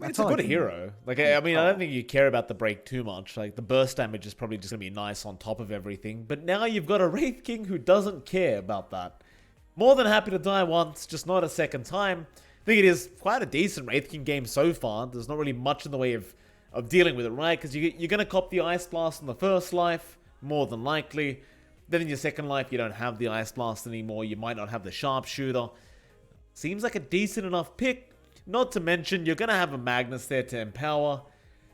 mean, That's it's a all I good can hero. Like, I mean, I don't think you care about the break too much. Like, the burst damage is probably just going to be nice on top of everything. But now you've got a Wraith King who doesn't care about that. More than happy to die once, just not a second time. I think it is quite a decent Wraith King game so far. There's not really much in the way of dealing with it, right? Because you're going to cop the Ice Blast in the first life, more than likely. Then in your second life, you don't have the Ice Blast anymore. You might not have the Sharpshooter. Seems like a decent enough pick. Not to mention, you're going to have a Magnus there to empower.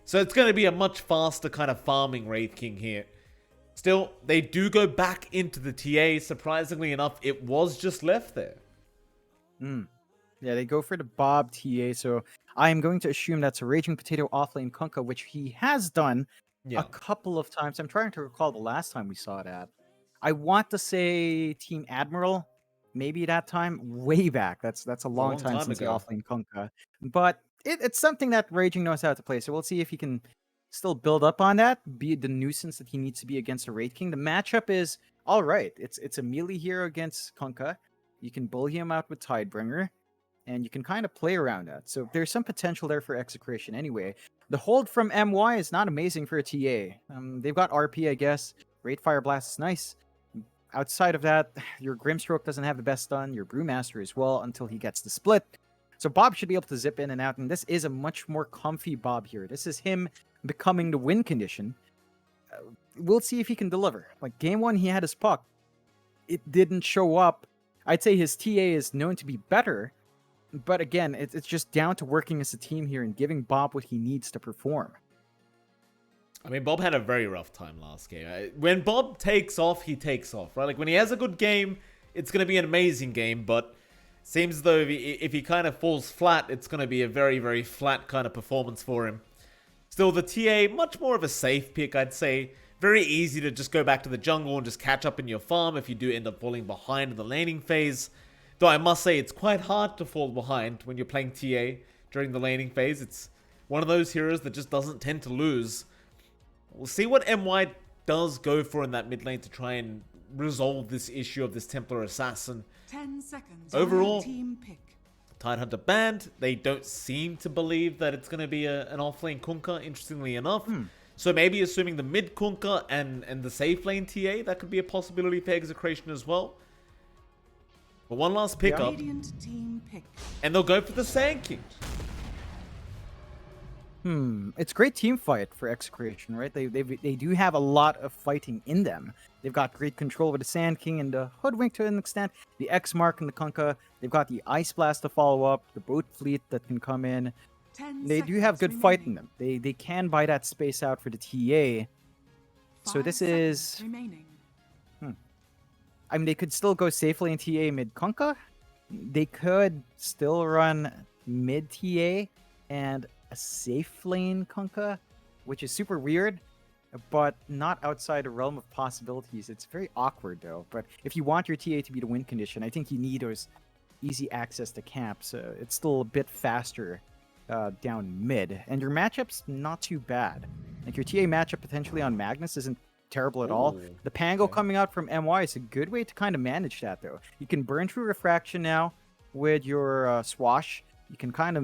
So it's going to be a much faster kind of farming Wraith King here. Still, they do go back into the TA. Surprisingly enough, it was just left there. Yeah, they go for the Bob TA, so I am going to assume that's a Raging Potato offlane Kunkka, which he has done Yeah. a couple of times. I'm trying to recall the last time we saw that. I want to say Team Admiral, maybe that time, way back. That's a long long time time since the ago. offlane Kunkka. But it's something that Raging knows how to play, so we'll see if he can still build up on that, be the nuisance that he needs to be against a Wraith King. The matchup is all right. It's a melee hero against Kunkka. You can bully him out with Tidebringer, and you can kind of play around that. So there's some potential there for Execration anyway. The hold from MY is not amazing for a TA. They've got RP, I guess. Great Fire Blast is nice. Outside of that, your Grimstroke doesn't have the best stun, your Brewmaster as well until he gets the split. So Bob should be able to zip in and out, and this is a much more comfy Bob here. This is him becoming the win condition. We'll see if he can deliver. Like game one, he had his puck. It didn't show up. I'd say his TA is known to be better, but again, it's just down to working as a team here and giving Bob what he needs to perform. I mean, Bob had a very rough time last game. When Bob takes off, he takes off, right? Like, when he has a good game, it's going to be an amazing game, but seems as though if he kind of falls flat, it's going to be a very, very flat kind of performance for him. Still, the TA, much more of a safe pick, I'd say. Very easy to just go back to the jungle and just catch up in your farm if you do end up falling behind in the laning phase. Though I must say, it's quite hard to fall behind when you're playing TA during the laning phase. It's one of those heroes that just doesn't tend to lose. We'll see what MY does go for in that mid lane to try and resolve this issue of this Templar Assassin. 10 seconds. Overall, Team pick. Tidehunter banned. They don't seem to believe that it's going to be an offlane Kunkka, interestingly enough. So maybe assuming the mid Kunkka and the safe lane TA, that could be a possibility for Execration as well. But one last pickup, Radiant team pick. and they'll go for the Sand King. It's great team fight for Execration, right? They do have a lot of fighting in them. They've got great control with the Sand King and the Hoodwink to an extent, the X Mark and the Kunkka. They've got the Ice Blast to follow up, the Boat Fleet that can come in. 10 They do have good seconds fight in remaining. them. They can buy that space out for the TA. So 5 this seconds is... remaining. I mean, they could still go safely in TA mid Kunkka. They could still run mid TA and a safe lane Kunkka, which is super weird, but not outside the realm of possibilities. It's very awkward though. But if you want your TA to be the win condition, I think you need those easy access to camps. It's still a bit faster down mid, and your matchup's not too bad. Like your TA matchup potentially on Magnus isn't terrible at all. Ooh, The Pango okay. coming out from MY is a good way to kind of manage that though. You can burn through Refraction now with your Swash. You can kind of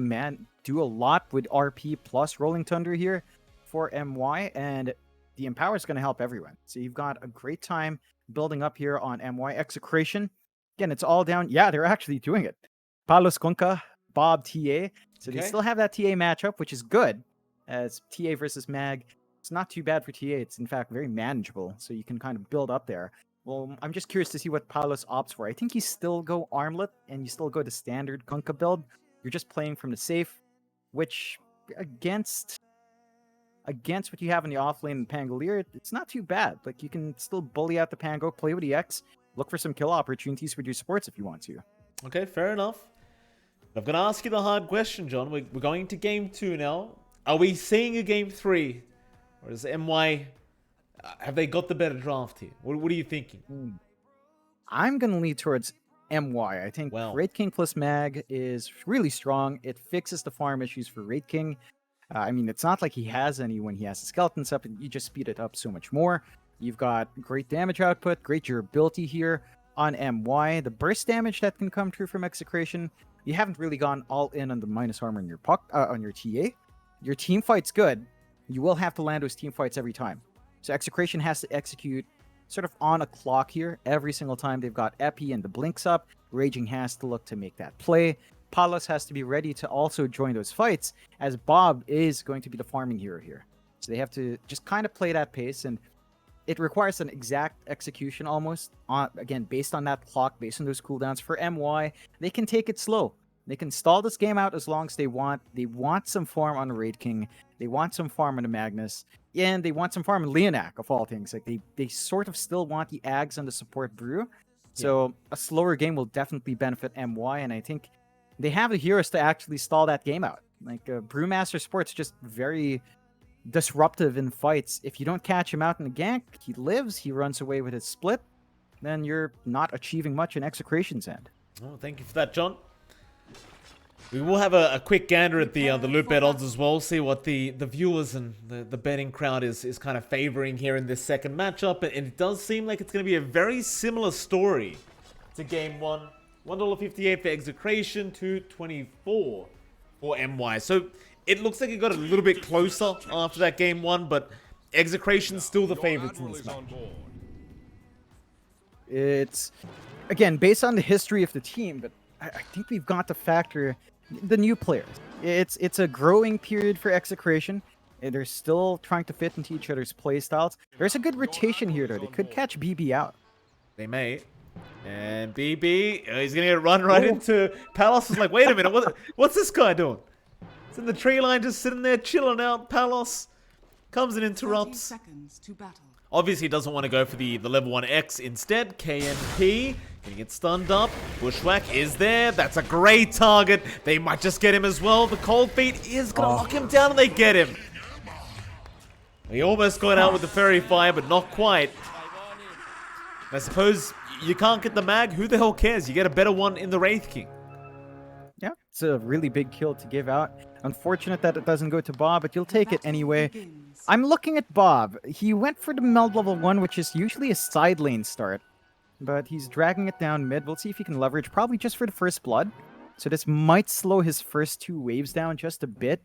do a lot with RP plus Rolling Thunder here for MY, and the Empower is going to help everyone. So you've got a great time building up here on MY. Execration, again, it's all down. Yeah, they're actually doing it. Palos Kunkka, Bob TA. So they Okay. still have that TA matchup, which is good. As TA versus Mag, it's not too bad for TA. It's in fact very manageable. So you can kind of build up there. Well, I'm just curious to see what Palos opts for. I think you still go Armlet and you still go the standard Kunkka build. You're just playing from the safe, which against what you have in the offlane and Pangolier, it's not too bad. Like you can still bully out the Pango, play with the X, look for some kill opportunities with your supports if you want to. Okay, fair enough. I'm going to ask you the hard question, John. We're going to game 2 now. Are we seeing a game 3? Or is MY... have they got the better draft here? What are you thinking? I'm going to lean towards MY. I think Well. Wraith King plus Mag is really strong. It fixes the farm issues for Wraith King. I mean, it's not like he has any when he has the skeletons up, and you just speed it up so much more. You've got great damage output, great durability here on MY. The burst damage that can come through from Execration, you haven't really gone all in on the minus armor on your on your TA. Your team fight's good. You will have to land those team fights every time. So Execration has to execute sort of on a clock here every single time they've got Epi and the blinks up. Raging has to look to make that play. Palos has to be ready to also join those fights, as Bob is going to be the farming hero here. So they have to just kind of play that pace, and it requires an exact execution almost. Again, based on that clock, based on those cooldowns. For MY, they can take it slow. They can stall this game out as long as they want. They want some farm on the Raid King. They want some farm on the Magnus. And they want some farm in Leonak, of all things. Like they sort of still want the Ags on the support Brew. So a slower game will definitely benefit MY, and I think they have the heroes to actually stall that game out. Like Brewmaster Sport's just very disruptive in fights. If you don't catch him out in the gank, he lives, he runs away with his split, then you're not achieving much in Execration's end. Oh, thank you for that, John. We will have a quick gander at the loot bet odds as well, see what the viewers and the betting crowd is kind of favoring here in this second matchup. And it does seem like it's going to be a very similar story to game one. $1.58 for Execration, $2.24 for MY. So it looks like it got a little bit closer after that game one, but Execration's still the favorites in this match. It's, again, based on the history of the team, but I think we've got to factor the new players. It's a growing period for Execration, and they're still trying to fit into each other's playstyles. There's a good rotation here, though. They could catch BB out. They may. And BB, he's going to get run right into... Palos is like, wait a minute, what's this guy doing? He's in the tree line just sitting there chilling out. Palos comes and interrupts. 30 seconds to battle. Obviously, he doesn't want to go for the level 1 X instead. KNP, gonna get stunned up. Bushwhack is there. That's a great target. They might just get him as well. The cold feet is gonna knock him down, and they get him. He almost got out with the fairy fire, but not quite. I suppose you can't get the mag. Who the hell cares? You get a better one in the Wraith King. Yeah, it's a really big kill to give out. Unfortunate that it doesn't go to Bob, but you'll take it anyway. I'm looking at Bob. He went for the meld level 1, which is usually a side lane start. But he's dragging it down mid. We'll see if he can leverage, probably just for the first blood. So this might slow his first 2 waves down just a bit.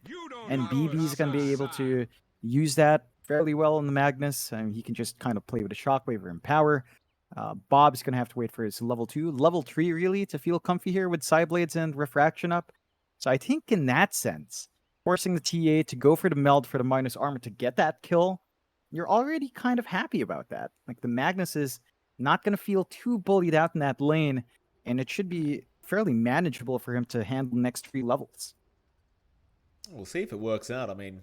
And BB's going to be able to use that fairly well in the Magnus. I mean, he can just kind of play with a Shockwave or Empower. Bob's going to have to wait for his level 2. Level 3, really, to feel comfy here with Psyblades and Refraction up. So I think in that sense, forcing the TA to go for the meld for the minus armor to get that kill, you're already kind of happy about that. Like, the Magnus is not going to feel too bullied out in that lane, and it should be fairly manageable for him to handle the next 3 levels. We'll see if it works out. I mean,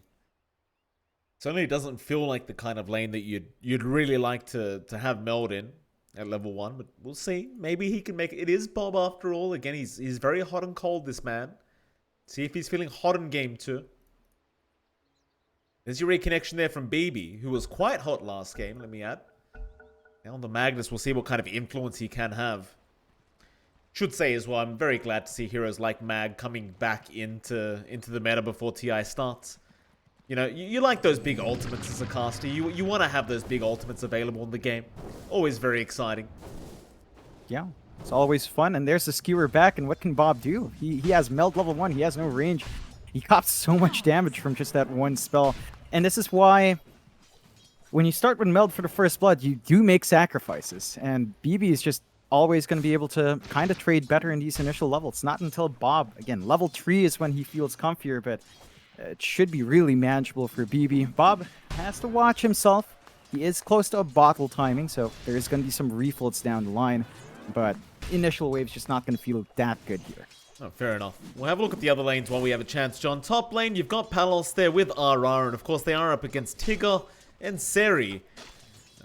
certainly doesn't feel like the kind of lane that you'd really like to have meld in at level 1, but we'll see. Maybe he can make it. It is Bob after all. Again, he's very hot and cold, this man. See if he's feeling hot in game 2. There's your reconnection there from BB, who was quite hot last game, let me add. Now on the Magnus, we'll see what kind of influence he can have. Should say as well, I'm very glad to see heroes like Mag coming back into the meta before TI starts. You know, you like those big ultimates as a caster. You want to have those big ultimates available in the game. Always very exciting. Yeah, it's always fun. And there's the skewer back, and what can Bob do? He has meld level 1. He has no range. He cops so much damage from just that one spell. And this is why when you start with meld for the first blood, you do make sacrifices. And BB is just always going to be able to kind of trade better in these initial levels. Not until Bob, again, level 3 is when he feels comfier, but it should be really manageable for BB. Bob has to watch himself. He is close to a bottle timing, so there is going to be some refills down the line. But initial wave's just not going to feel that good here. Oh, fair enough. We'll have a look at the other lanes while we have a chance, John. Top lane, you've got Palos there with RR, and of course they are up against Tigger and Seri.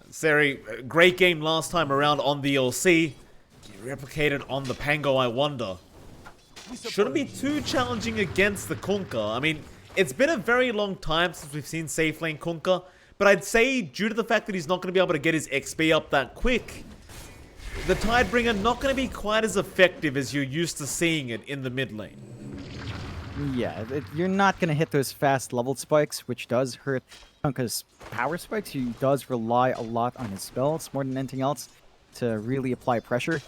Seri, great game last time around on the LC. Replicated on the Pango, I wonder. Shouldn't be too challenging against the Kunkka. I mean, it's been a very long time since we've seen safe lane Kunkka, but I'd say due to the fact that he's not going to be able to get his XP up that quick, the Tidebringer not going to be quite as effective as you're used to seeing it in the mid lane. Yeah, you're not going to hit those fast level spikes, which does hurt Kunkka's power spikes. He does rely a lot on his spells more than anything else to really apply pressure.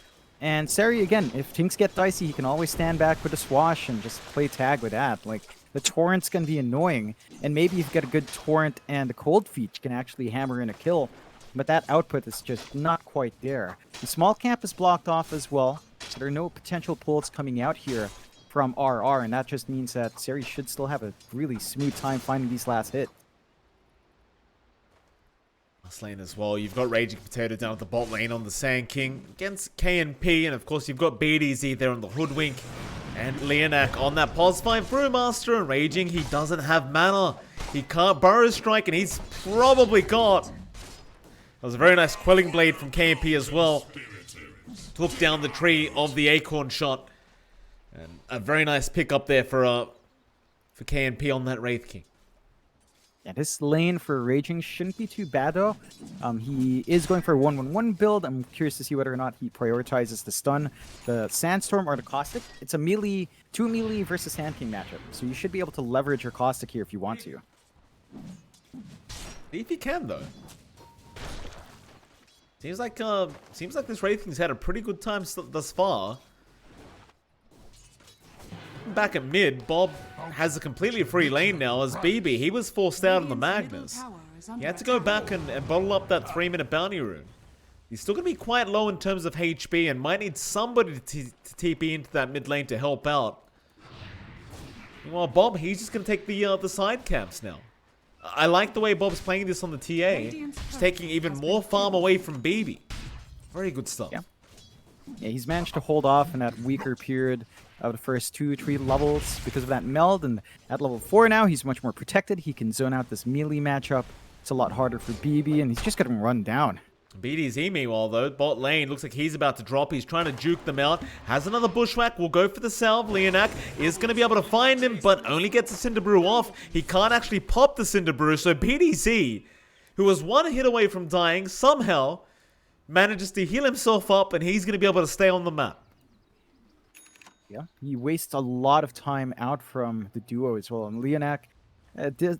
And Seri, again, if things get dicey, he can always stand back with a swash and just play tag with that. Like, the torrent's going to be annoying, and maybe if you get a good torrent and a cold feet, you can actually hammer in a kill. But that output is just not quite there. The small camp is blocked off as well, so there are no potential pulls coming out here from RR, and that just means that Seri should still have a really smooth time finding these last hits. Lane as well. You've got Raging Potato down at the bot lane on the Sand King against KNP, and of course you've got BDZ there on the Hoodwink, and Leonak on that pos 5 Brewmaster, and Raging, he doesn't have mana. He can't Burrow Strike, and he's probably got... That was a very nice Quelling Blade from KNP as well. Took down the tree of the Acorn shot, and a very nice pick up there for KNP on that Wraith King. Yeah, this lane for Raging shouldn't be too bad, though. He is going for a 1-1-1 build. I'm curious to see whether or not he prioritizes the stun, the Sandstorm, or the Caustic. It's a melee, 2 melee versus Sand King matchup, so you should be able to leverage your Caustic here if you want to. If you can, though. Seems like this Wraith King's had a pretty good time thus far. Back at mid, Bob has a completely free lane now as BB. He was forced out on the Magnus. He had to go back and bottle up that 3-minute bounty rune. He's still going to be quite low in terms of HP and might need somebody to TP into that mid lane to help out. Meanwhile, Bob, he's just going to take the side camps now. I like the way Bob's playing this on the TA. He's taking even more farm away from BB. Very good stuff. Yeah, he's managed to hold off in that weaker period of the first 2-3 levels because of that meld, and at level 4 now he's much more protected. He can zone out this melee matchup. It's a lot harder for BB, and he's just getting run down. BDZ, meanwhile, though, bot lane, looks like he's about to drop. He's trying to juke them out. Has another bushwhack. Will go for the salve. Leonak is going to be able to find him, but only gets the Cinder Brew off. He can't actually pop the Cinder Brew, so BDZ, who was 1 hit away from dying, somehow manages to heal himself up, and he's going to be able to stay on the map. Yeah, he wastes a lot of time out from the duo as well, and Leonak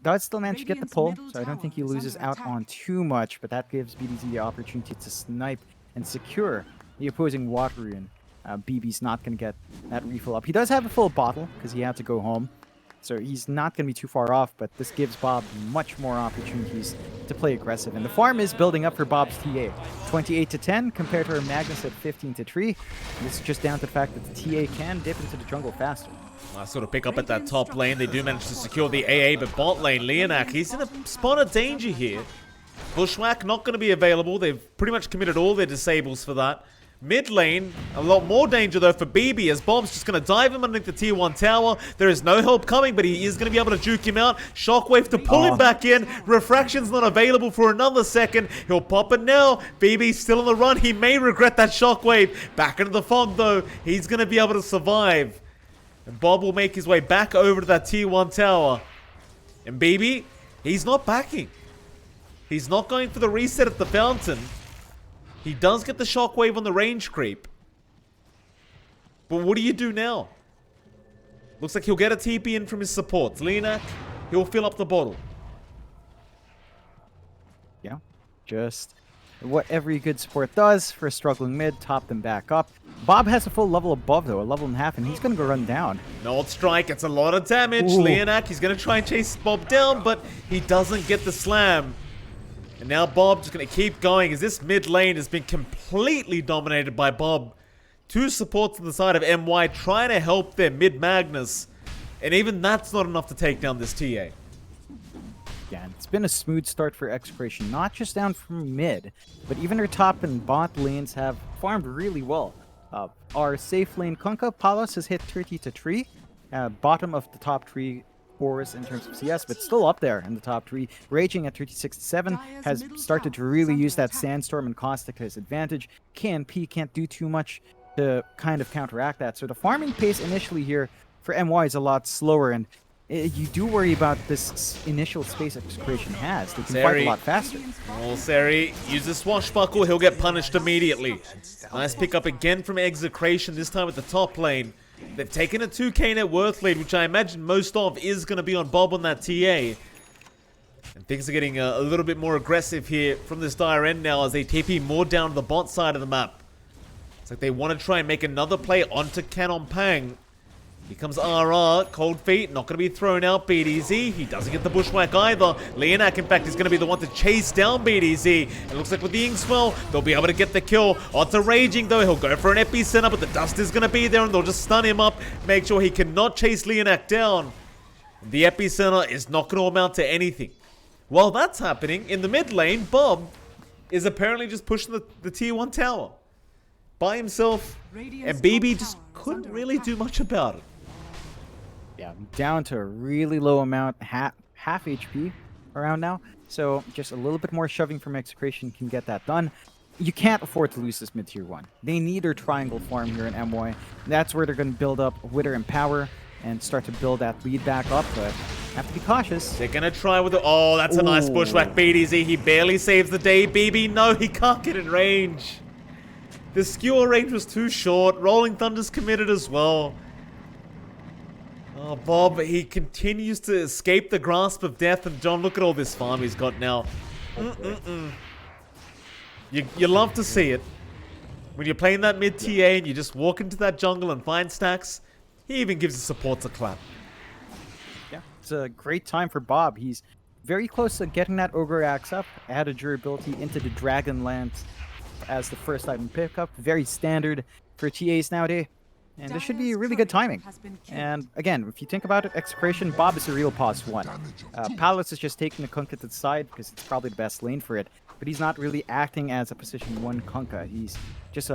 does still manage to get the pull, so I don't think he loses out on too much, but that gives BDZ the opportunity to snipe and secure the opposing water rune. BB's not going to get that refill up. He does have a full bottle because he had to go home, so he's not going to be too far off, but this gives Bob much more opportunities to play aggressive. And the farm is building up for Bob's TA. 28-10 compared to our Magnus at 15-3. And this is just down to the fact that the TA can dip into the jungle faster. Nice sort of pick up at that top lane. They do manage to secure the AA, but bot lane, Leonak, he's in a spot of danger here. Bushwhack not going to be available. They've pretty much committed all their disables for that. Mid lane, a lot more danger though for BB as Bob's just going to dive him underneath the tier 1 tower. There is no help coming, but he is going to be able to juke him out. Shockwave to pull him back in. Refraction's not available for another second. He'll pop it now. BB's still on the run. He may regret that shockwave. Back into the fog though. He's going to be able to survive. And Bob will make his way back over to that tier 1 tower. And BB, he's not backing. He's not going for the reset at the fountain. He does get the shockwave on the range creep. But what do you do now? Looks like he'll get a TP in from his supports. Leonak, he'll fill up the bottle. Yeah, just what every good support does for a struggling mid, top them back up. Bob has a full level above though, a level and a half, and he's going to go run down. Nord Strike, it's a lot of damage. Ooh. Leonak, he's going to try and chase Bob down, but he doesn't get the slam. And now Bob just going to keep going as this mid lane has been completely dominated by Bob. 2 supports on the side of MY trying to help their mid Magnus. And even that's not enough to take down this TA. Yeah, it's been a smooth start for Execration, not just down from mid, but even their top and bot lanes have farmed really well. Our safe lane Kunkka Palos has hit 30-3. Bottom of the top 3 cores in terms of CS, but still up there in the top 3. Raging at 36-7 has started to really use that Sandstorm and Caustic to his advantage. KNP can't do too much to kind of counteract that. So the farming pace initially here for MY is a lot slower, and you do worry about this initial space Execration has. They can fight a lot faster. Oh, Seri, use the swashbuckle, he'll get punished immediately. Nice pick up again from Execration, this time at the top lane. They've taken a 2k net worth lead, which I imagine most of is going to be on Bob on that TA. And things are getting a little bit more aggressive here from this dire end now as they TP more down to the bot side of the map. It's like they want to try and make another play onto Canon Pang. Here comes RR, cold feet, not going to be thrown out. BDZ, he doesn't get the bushwhack either. Leonak, in fact, is going to be the one to chase down BDZ. It looks like with the Inkswell, they'll be able to get the kill. Onto Raging, though, he'll go for an epicenter, but the dust is going to be there, and they'll just stun him up, make sure he cannot chase Leonak down. The epicenter is not going to amount to anything. While that's happening, in the mid lane, Bob is apparently just pushing the tier 1 tower by himself, and BB just couldn't really do much about it. Yeah, down to a really low amount, half HP around now. So just a little bit more shoving from Execration can get that done. You can't afford to lose this mid-tier 1. They need their triangle farm here in MY. That's where they're going to build up Wither and Power and start to build that lead back up, but have to be cautious. They're going to try with the... Oh, that's a nice bushwhack. BDZ, he barely saves the day. BB, no, he can't get in range. The skewer range was too short. Rolling Thunder's committed as well. Oh, Bob, he continues to escape the grasp of death. And John, look at all this farm he's got now. You love to see it. When you're playing that mid-TA and you just walk into that jungle and find stacks, he even gives his supports a clap. Yeah, it's a great time for Bob. He's very close to getting that Ogre Axe up, added durability into the Dragonlance as the first item pickup. Very standard for TAs nowadays. And this should be really good timing. And again, if you think about it, Execration, Bob is a real pos 1. Palace is just taking the Kunkka to the side because it's probably the best lane for it. But he's not really acting as a position 1 Kunkka. He's just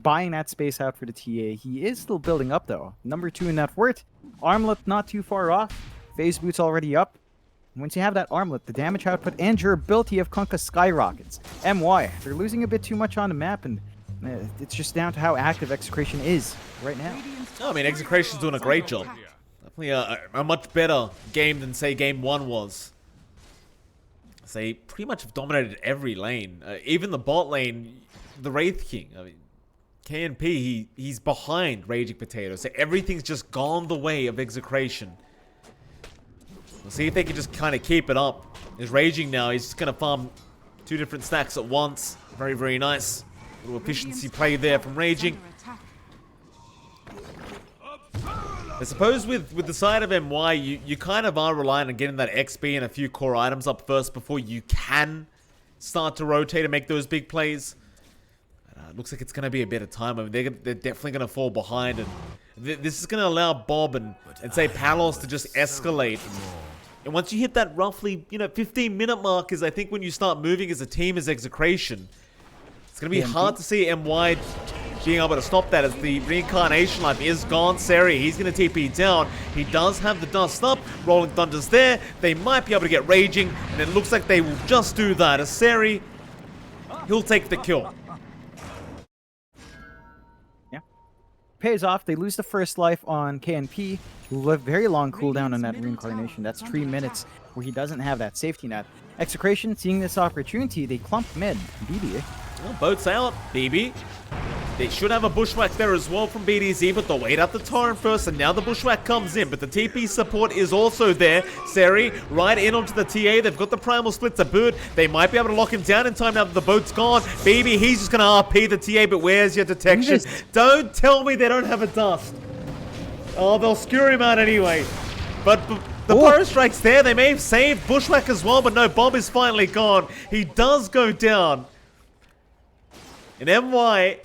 buying that space out for the TA. He is still building up though. Number 2 in net worth. Armlet not too far off. Phase Boot's already up. And once you have that armlet, the damage output and durability of Kunkka skyrockets. MY, they're losing a bit too much on the map, and it's just down to how active Execration is right now. No, I mean, Execration's doing a great job. Definitely a much better game than, say, Game 1 was. They pretty much have dominated every lane. Even the bot lane, the Wraith King. I mean, KNP, he's behind Raging Potato. So everything's just gone the way of Execration. We'll see if they can just kind of keep it up. He's Raging now. He's just going to farm 2 different stacks at once. Very, very nice. Little efficiency play there from Raging. I suppose with the side of MY, you kind of are relying on getting that XP and a few core items up first before you can start to rotate and make those big plays. It looks like it's going to be a bit of time. I mean, they're definitely going to fall behind, and this is going to allow Bob and say Palos to just escalate. And once you hit that roughly, 15-minute mark is I think when you start moving as a team as Execration. It's going to be hard to see MY being able to stop that as the reincarnation life is gone. Seri, he's going to TP down. He does have the dust up. Rolling Thunder's there. They might be able to get Raging, and it looks like they will just do that. As Seri, he'll take the kill. Yeah. Pays off. They lose the first life on KNP, who have very long cooldown on that reincarnation. That's 3 minutes where he doesn't have that safety net. Execration, seeing this opportunity, they clump mid. BB. Well, boat's out. BB. They should have a bushwhack there as well from BDZ, but they'll wait out the torrent first, and now the bushwhack comes in, but the TP support is also there. Seri, right in onto the TA. They've got the primal split to boot. They might be able to lock him down in time now that the boat's gone. BB, he's just going to RP the TA, but where's your detection? Don't tell me they don't have a dust. Oh, they'll skewer him out anyway. But the Pyro Strike's there. They may have saved bushwhack as well, but no, Bob is finally gone. He does go down. In MY,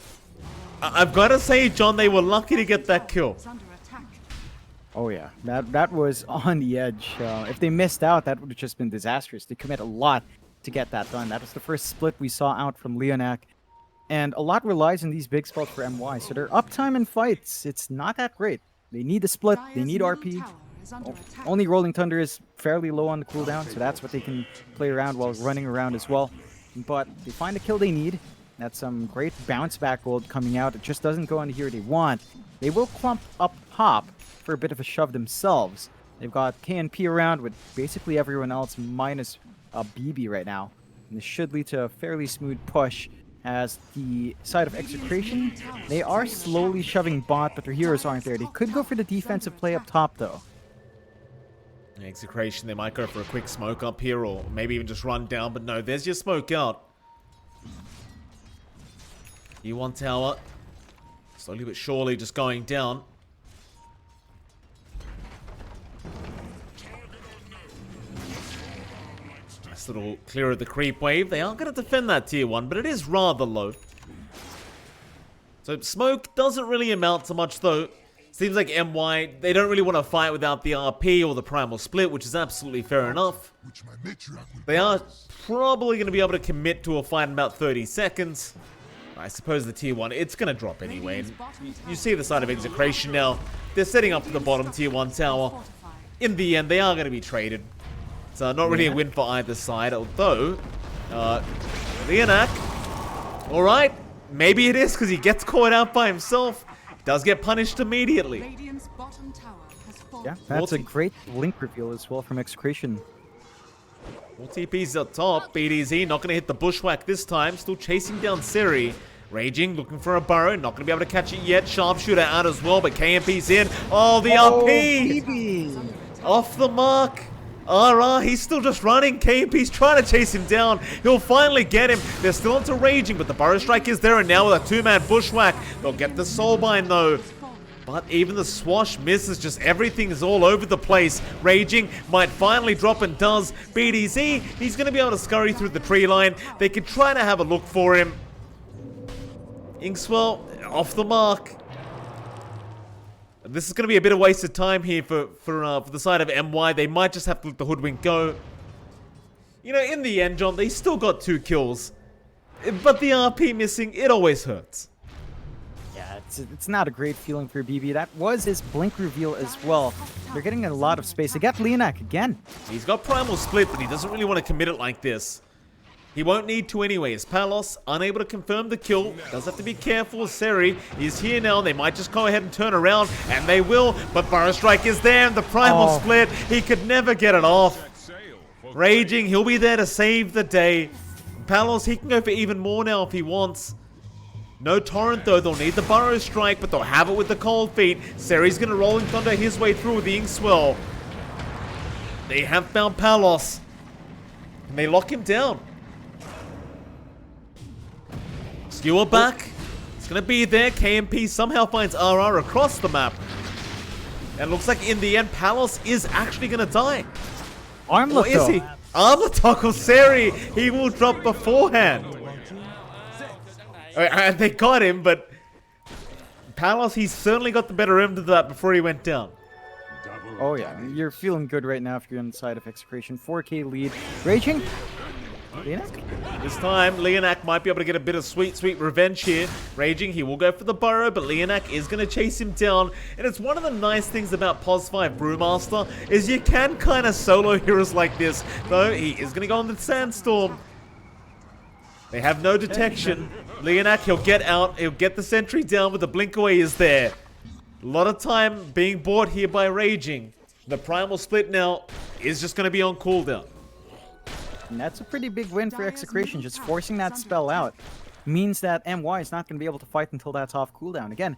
I've got to say, John, they were lucky to get that kill. Oh yeah, that was on the edge. If they missed out, that would have just been disastrous. They commit a lot to get that done. That was the first split we saw out from Leonak. And a lot relies on these big spells for MY, so their uptime in fights, it's not that great. They need the split, they need RP. Only Rolling Thunder is fairly low on the cooldown, so that's what they can play around while running around as well. But they find the kill they need. That's some great bounce back gold coming out. It just doesn't go into here they want. They will clump up top for a bit of a shove themselves. They've got KNP around with basically everyone else minus BB right now. And this should lead to a fairly smooth push as the side of Execration. They are slowly shoving bot, but their heroes aren't there. They could go for the defensive play up top though. Execration, they might go for a quick smoke up here or maybe even just run down, but no, there's your smoke out. E1 tower. Slowly but surely just going down. Nice little clear of the creep wave. They are going to defend that tier 1, but it is rather low. So smoke doesn't really amount to much though. Seems like MY, they don't really want to fight without the RP or the primal split, which is absolutely fair enough. They are probably going to be able to commit to a fight in about 30 seconds. I suppose the tier 1, it's going to drop anyway. And you see the side of Execration now. They're setting up for the bottom tier 1 tower. In the end, they are going to be traded. So not really a win for either side, although Leonak, alright, maybe it is because he gets caught out by himself. Does get punished immediately. Radiant's bottom tower has fallen. Yeah, that's a great link reveal as well from Execration. More TP's up top. BDZ not going to hit the bushwhack this time. Still chasing down Siri. Raging, looking for a burrow. Not going to be able to catch it yet. Sharpshooter out as well, but KMP's in. Oh, the RP! BB. Off the mark. He's still just running. KMP's trying to chase him down. He'll finally get him. They're still onto Raging, but the Burrow Strike is there, and now with a two-man bushwhack, they'll get the Soulbind though. But even the swash misses, just everything is all over the place. Raging might finally drop and does. BDZ, he's going to be able to scurry through the tree line. They could try to have a look for him. Inkswell, off the mark. This is going to be a bit of wasted time here for the side of MY. They might just have to let the Hoodwink go. You know, in the end, John, they still got 2 kills. But the RP missing, it always hurts. Yeah, it's not a great feeling for BB. That was his blink reveal as well. They're getting a lot of space. They got Leonak again. He's got Primal Split, but he doesn't really want to commit it like this. He won't need to anyways. Palos, unable to confirm the kill. Does have to be careful. Seri is here now. They might just go ahead and turn around, and they will. But Burrow Strike is there, and the Primal Split, he could never get it off. Raging, he'll be there to save the day. Palos, he can go for even more now if he wants. No Torrent though. They'll need the Burrow Strike, but they'll have it with the Cold Feet. Seri's going to Rolling Thunder his way through with the Inkswell. They have found Palos, and they lock him down. Skewer back. It's going to be there. KMP somehow finds RR across the map. And looks like in the end, Palos is actually going to die. Armlet, or is he? Armlet Tackle Seri. He will drop beforehand. And they got him, but Palos, he's certainly got the better end of that before he went down. Oh yeah, you're feeling good right now if you're on the side of Execration. 4K lead. Raging. Leonak? This time, Leonak might be able to get a bit of sweet, sweet revenge here. Raging, he will go for the burrow, but Leonak is going to chase him down. And it's one of the nice things about POS 5 Brewmaster, is you can kind of solo heroes like this. Though, he is going to go on the Sandstorm. They have no detection. Leonak, he'll get out, he'll get the sentry down, but the blink away is there. A lot of time being bought here by Raging. The Primal Split now is just going to be on cooldown. And that's a pretty big win for Execration. Just forcing that spell out means that MY is not going to be able to fight until that's off cooldown. Again,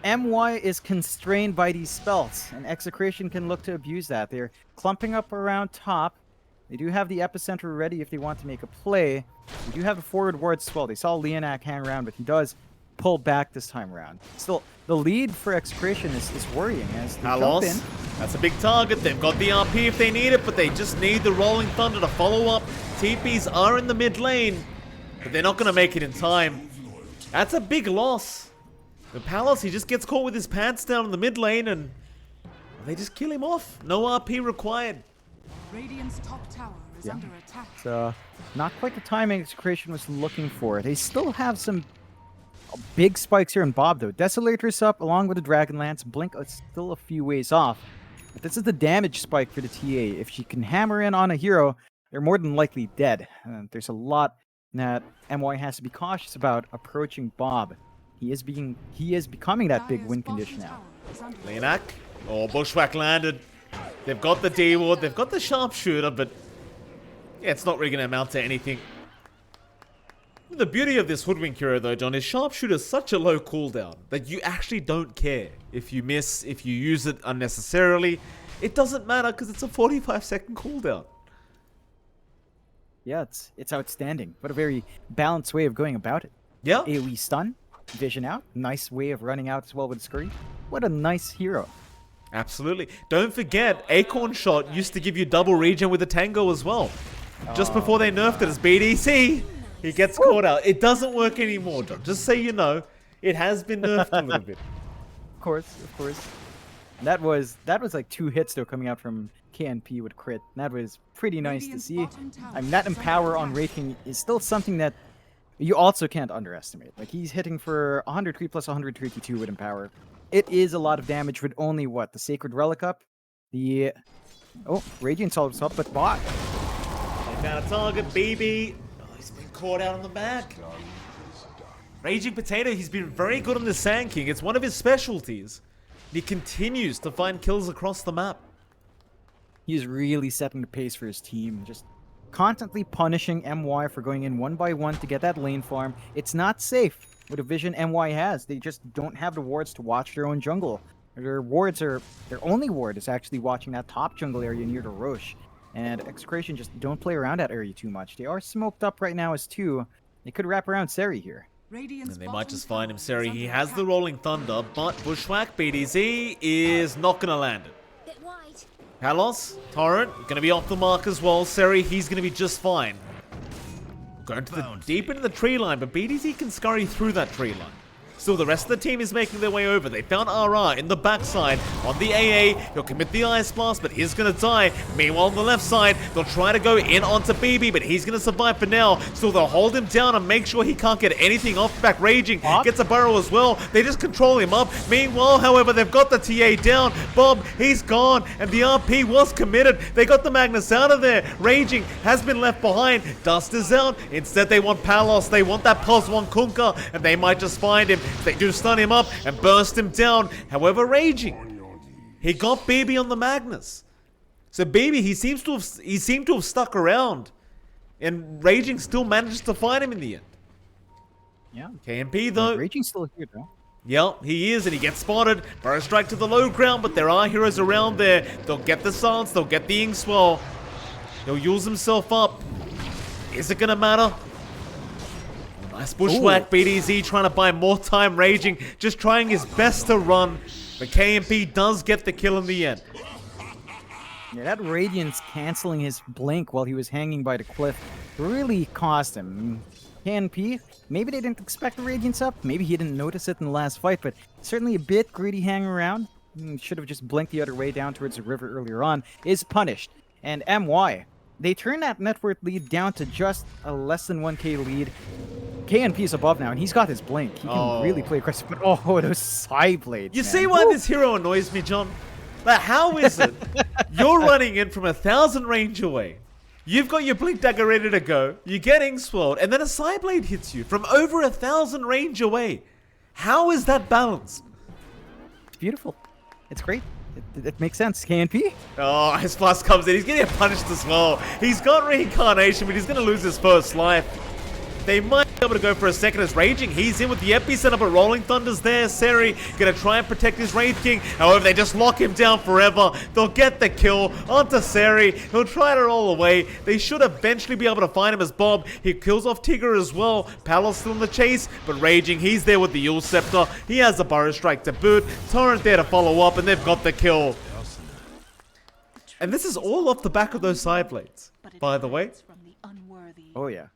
MY is constrained by these spells, and Execration can look to abuse that. They're clumping up around top. They do have the epicenter ready if they want to make a play. They do have the forward wards as well. They saw Leonak hang around, but he does pull back this time around. Still, the lead for Execration is worrying as they jump in. That's a big target. They've got the RP if they need it, but they just need the Rolling Thunder to follow up. TPs are in the mid lane, but they're not going to make it in time. That's a big loss. The Palos, he just gets caught with his pants down in the mid lane, and they just kill him off. No RP required. Radiant's top tower is under attack. So, not quite the timing Execration was looking for. They still have some big spikes here in Bob, though. Desolator's up along with the Dragonlance. Blink is still a few ways off. But this is the damage spike for the TA. If she can hammer in on a hero, they're more than likely dead. There's a lot that MY has to be cautious about approaching Bob. He is becoming that big win condition now. Leonak. Oh, Bushwhack landed. They've got the D-Ward, they've got the Sharpshooter, but yeah, it's not really going to amount to anything. The beauty of this Hoodwink hero, though, John, is Sharpshooter is such a low cooldown that you actually don't care if you miss, if you use it unnecessarily. It doesn't matter because it's a 45-second cooldown. Yeah, it's outstanding. What a very balanced way of going about it. Yeah. AoE stun, vision out. Nice way of running out as well with Scurry. What a nice hero. Absolutely. Don't forget, Acorn Shot used to give you double regen with the Tango as well. Just before they nerfed it as BDC, he gets caught out. It doesn't work anymore, John. Just so you know, it has been nerfed a little bit. Of course. That was like 2 hits though coming out from KNP with crit. That was pretty nice to see. I mean, that Empower on Raking is still something that you also can't underestimate. Like, he's hitting for 103 plus 132 with Empower. It is a lot of damage with only, what, the Sacred Relic up? The... Oh, Radiant Soul's up, but bot. They found a target, BB. Oh, he's been caught out on the back. Raging Potato, he's been very good on the Sand King. It's one of his specialties. He continues to find kills across the map. He's really setting the pace for his team. Just constantly punishing MY for going in 1 by 1 to get that lane farm. It's not safe with the vision MY has. They just don't have the wards to watch their own jungle. Their only ward is actually watching that top jungle area near the Rosh. And Execration just don't play around that area too much. They are smoked up right now as 2. They could wrap around Seri here. And they might just find him, Seri. He has the Rolling Thunder, but Bushwhack BDZ is not going to land it. Palos, Torrent, going to be off the mark as well. Seri, he's going to be just fine. Going to the deep into the tree line, but BDZ can scurry through that tree line. Still, the rest of the team is making their way over. They found RR in the backside on the AA. He'll commit the Ice Blast, but he's going to die. Meanwhile, on the left side, they'll try to go in onto BB, but he's going to survive for now. So they'll hold him down and make sure he can't get anything off back. Raging gets a burrow as well. They just control him up. Meanwhile, however, they've got the TA down. Bob, he's gone, and the RP was committed. They got the Magnus out of there. Raging has been left behind. Dust is out. Instead, they want Palos. They want that Pos1 Kunkka, and they might just find him. They do stun him up and burst him down. However, Raging, he got BB on the Magnus. So BB, he seemed to have stuck around, and Raging still manages to find him in the end. Yeah. KMP though. Raging's still here though. Yeah, he is, and he gets spotted. Burrow strike to the low ground, but there are heroes around there. They'll get the silence, they'll get the Inkswell. He'll use himself up. Is it gonna matter? Nice Bushwhack. BDZ trying to buy more time. Raging, just trying his best to run. But KMP does get the kill in the end. Yeah, that Radiance canceling his blink while he was hanging by the cliff really cost him. KNP, maybe they didn't expect the Radiance up. Maybe he didn't notice it in the last fight, but certainly a bit greedy hanging around. Should have just blinked the other way down towards the river earlier on. Is punished. And MY, they turn that net worth lead down to just a less than 1k lead. KNP is above now, and he's got his blink. He can really play aggressive, but oh, those side blades. You man. see why this hero annoys me, John? Like, how is it you're running in from 1,000 range away? You've got your blink dagger ready to go. You're getting swirled, and then a side blade hits you from over 1,000 range away. How is that balanced? It's beautiful. It's great. It makes sense. KNP? Oh, his plus comes in. He's getting punished as well. He's got reincarnation, but he's going to lose his first life. They might be able to go for a second as Raging. He's in with the epicenter, but Rolling Thunder's there. Seri gonna try and protect his Wraith King. However, they just lock him down forever. They'll get the kill onto Seri. He'll try to roll away. They should eventually be able to find him as Bob. He kills off Tigger as well. Palos still in the chase, but Raging, he's there with the Yule Scepter. He has a Burrow Strike to boot. Torrent there to follow up, and they've got the kill. And this is all off the back of those side blades, by the way. Oh yeah.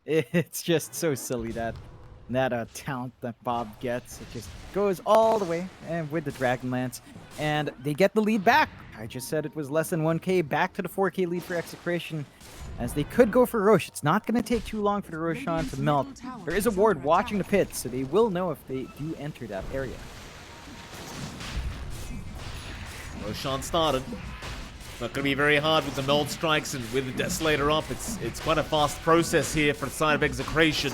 It's just so silly that talent that Bob gets. It just goes all the way and with the Dragonlance, and they get the lead back. I just said it was less than 1k, back to the 4k lead for Execration, as they could go for Rosh. It's not going to take too long for the Roshan to melt. There is a ward watching the pit, so they will know if they do enter that area. Roshan started. Not going to be very hard with the Meld Strikes and with the Desolator up. It's quite a fast process here for the side of Execration.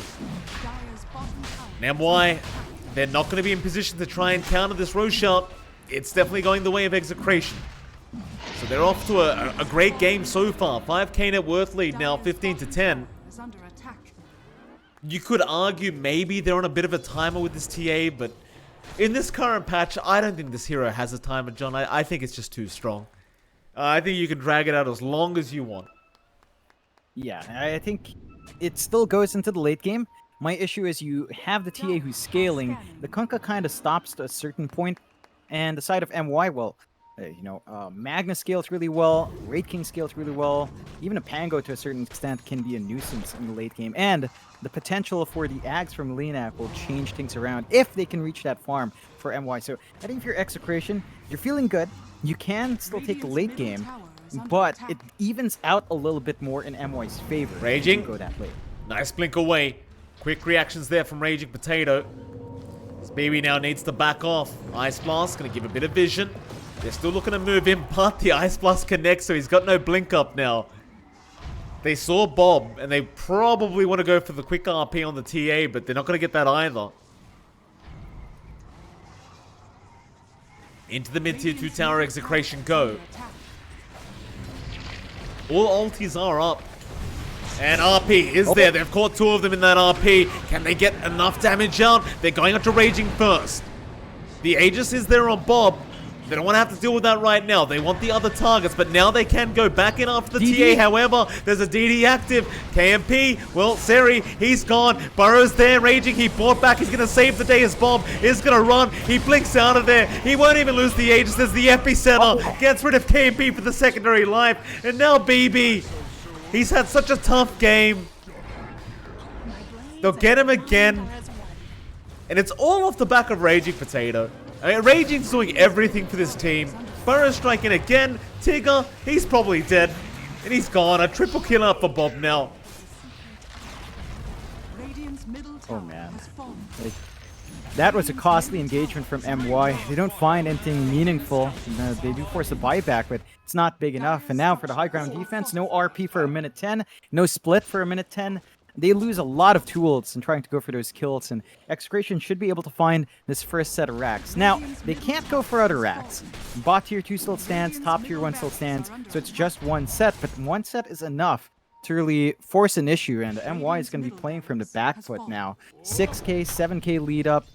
And MY, they're not going to be in position to try and counter this Roshan. It's definitely going the way of Execration. So they're off to a great game so far. 5k net worth lead now, 15-10. You could argue maybe they're on a bit of a timer with this TA, but in this current patch, I don't think this hero has a timer, John. I think it's just too strong. I think you can drag it out as long as you want. Yeah, I think it still goes into the late game. My issue is you have the TA who's scaling. The Kunkka kind of stops to a certain point, and the side of MY, well, Magna scales really well, Wraith King scales really well, even a Pango to a certain extent can be a nuisance in the late game, and the potential for the Ags from Leonak will change things around if they can reach that farm for MY. So I think if you're Execration, you're feeling good. You can still take the late game, but it evens out a little bit more in MY's favor. Raging. Go that late. Nice blink away. Quick reactions there from Raging Potato. This baby now needs to back off. Ice Blast gonna give a bit of vision. They're still looking to move him, but the Ice Blast connects, so he's got no blink up now. They saw Bob, and they probably want to go for the quick RP on the TA, but they're not going to get that either. Into the mid-tier 2 tower, Execration go. All ultis are up. And RP is there. They've caught 2 of them in that RP. Can they get enough damage out? They're going up to Raging first. The Aegis is there on Bob. They don't want to have to deal with that right now. They want the other targets, but now they can go back in after the DD. TA. However, there's a DD active. KMP, well, Seri, he's gone. Burrow's there, Raging. He bought back. He's going to save the day as Bob is going to run. He blinks out of there. He won't even lose the Aegis. There's the epicenter. Gets rid of KMP for the secondary life. And now BB. He's had such a tough game. They'll get him again. And it's all off the back of Raging Potato. I mean, Raging's doing everything for this team. Burrow striking again. Tigger, he's probably dead. And he's gone. A triple kill up for Bob now. Oh man. Like, that was a costly engagement from MY. They don't find anything meaningful. They do force a buyback, but it's not big enough. And now for the high ground defense, no RP for a minute 10. No split for a minute 10. They lose a lot of tools in trying to go for those kills, and Execration should be able to find this first set of racks. Now, they can't go for other racks. Bot tier 2 still stands, top tier 1 still stands, so it's just one set, but one set is enough to really force an issue, and MY is going to be playing from the back foot now. 6k, 7k lead up.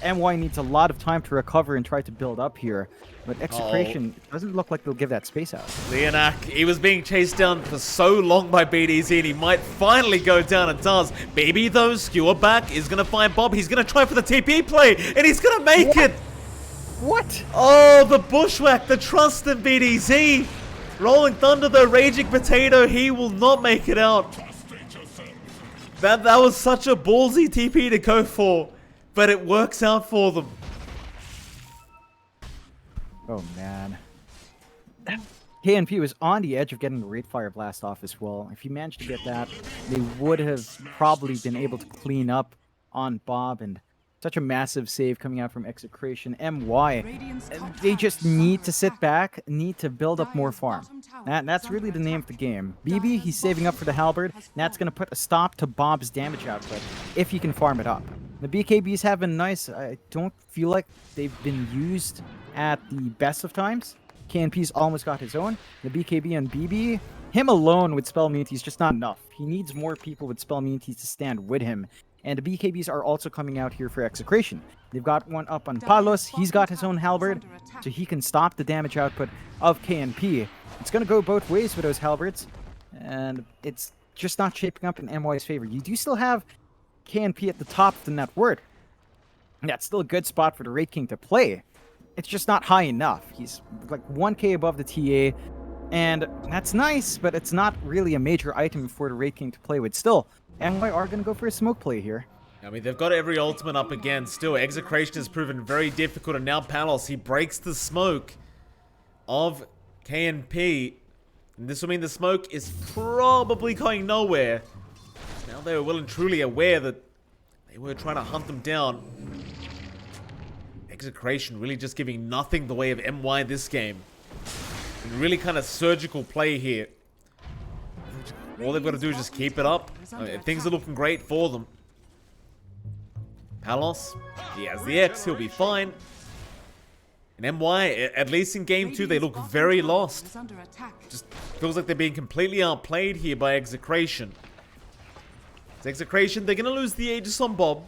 MY needs a lot of time to recover and try to build up here, but Execration doesn't look like they'll give that space out. Leonak, he was being chased down for so long by BDZ, and he might finally go down and does. Baby, though, skewer back, is going to find Bob. He's going to try for the TP play, and he's going to make it! What? Oh, the bushwhack, the trust in BDZ. Rolling Thunder, though, Raging Potato, he will not make it out. That was such a ballsy TP to go for, but it works out for them. Oh man. KNP was on the edge of getting the Wraith Fire Blast off as well. If he managed to get that, they would have probably been able to clean up on Bob, and such a massive save coming out from Execration. MY, they just need to sit back, need to build up more farm. That's really the name of the game. BB, he's saving up for the Halberd. That's going to put a stop to Bob's damage output if he can farm it up. The BKBs have been nice. I don't feel like they've been used at the best of times. KNP's almost got his own. The BKB and BB, him alone with spell immunity is just not enough. He needs more people with spell immunities to stand with him. And the BKBs are also coming out here for Execration. They've got one up on Palos. He's got his own halberd, so he can stop the damage output of KNP. It's going to go both ways with those halberds, and it's just not shaping up in MY's favor. You do still have KNP at the top of the net worth. That's still a good spot for the Wraith King to play. It's just not high enough. He's like 1k above the TA, and that's nice, but it's not really a major item for the Wraith King to play with. Still, MY are going to go for a smoke play here. I mean, they've got every ultimate up again. Still, Execration has proven very difficult, and now Palos, he breaks the smoke of KNP. And this will mean the smoke is probably going nowhere. Now they were well and truly aware that they were trying to hunt them down. Execration really just giving nothing the way of MY this game. And really kind of surgical play here. All they've got to do is just keep it up. Things are looking great for them. Palos, he has the X, he'll be fine. And MY, at least in game 2, they look very lost. Just feels like they're being completely outplayed here by Execration. It's Execration, they're going to lose the Aegis on Bob.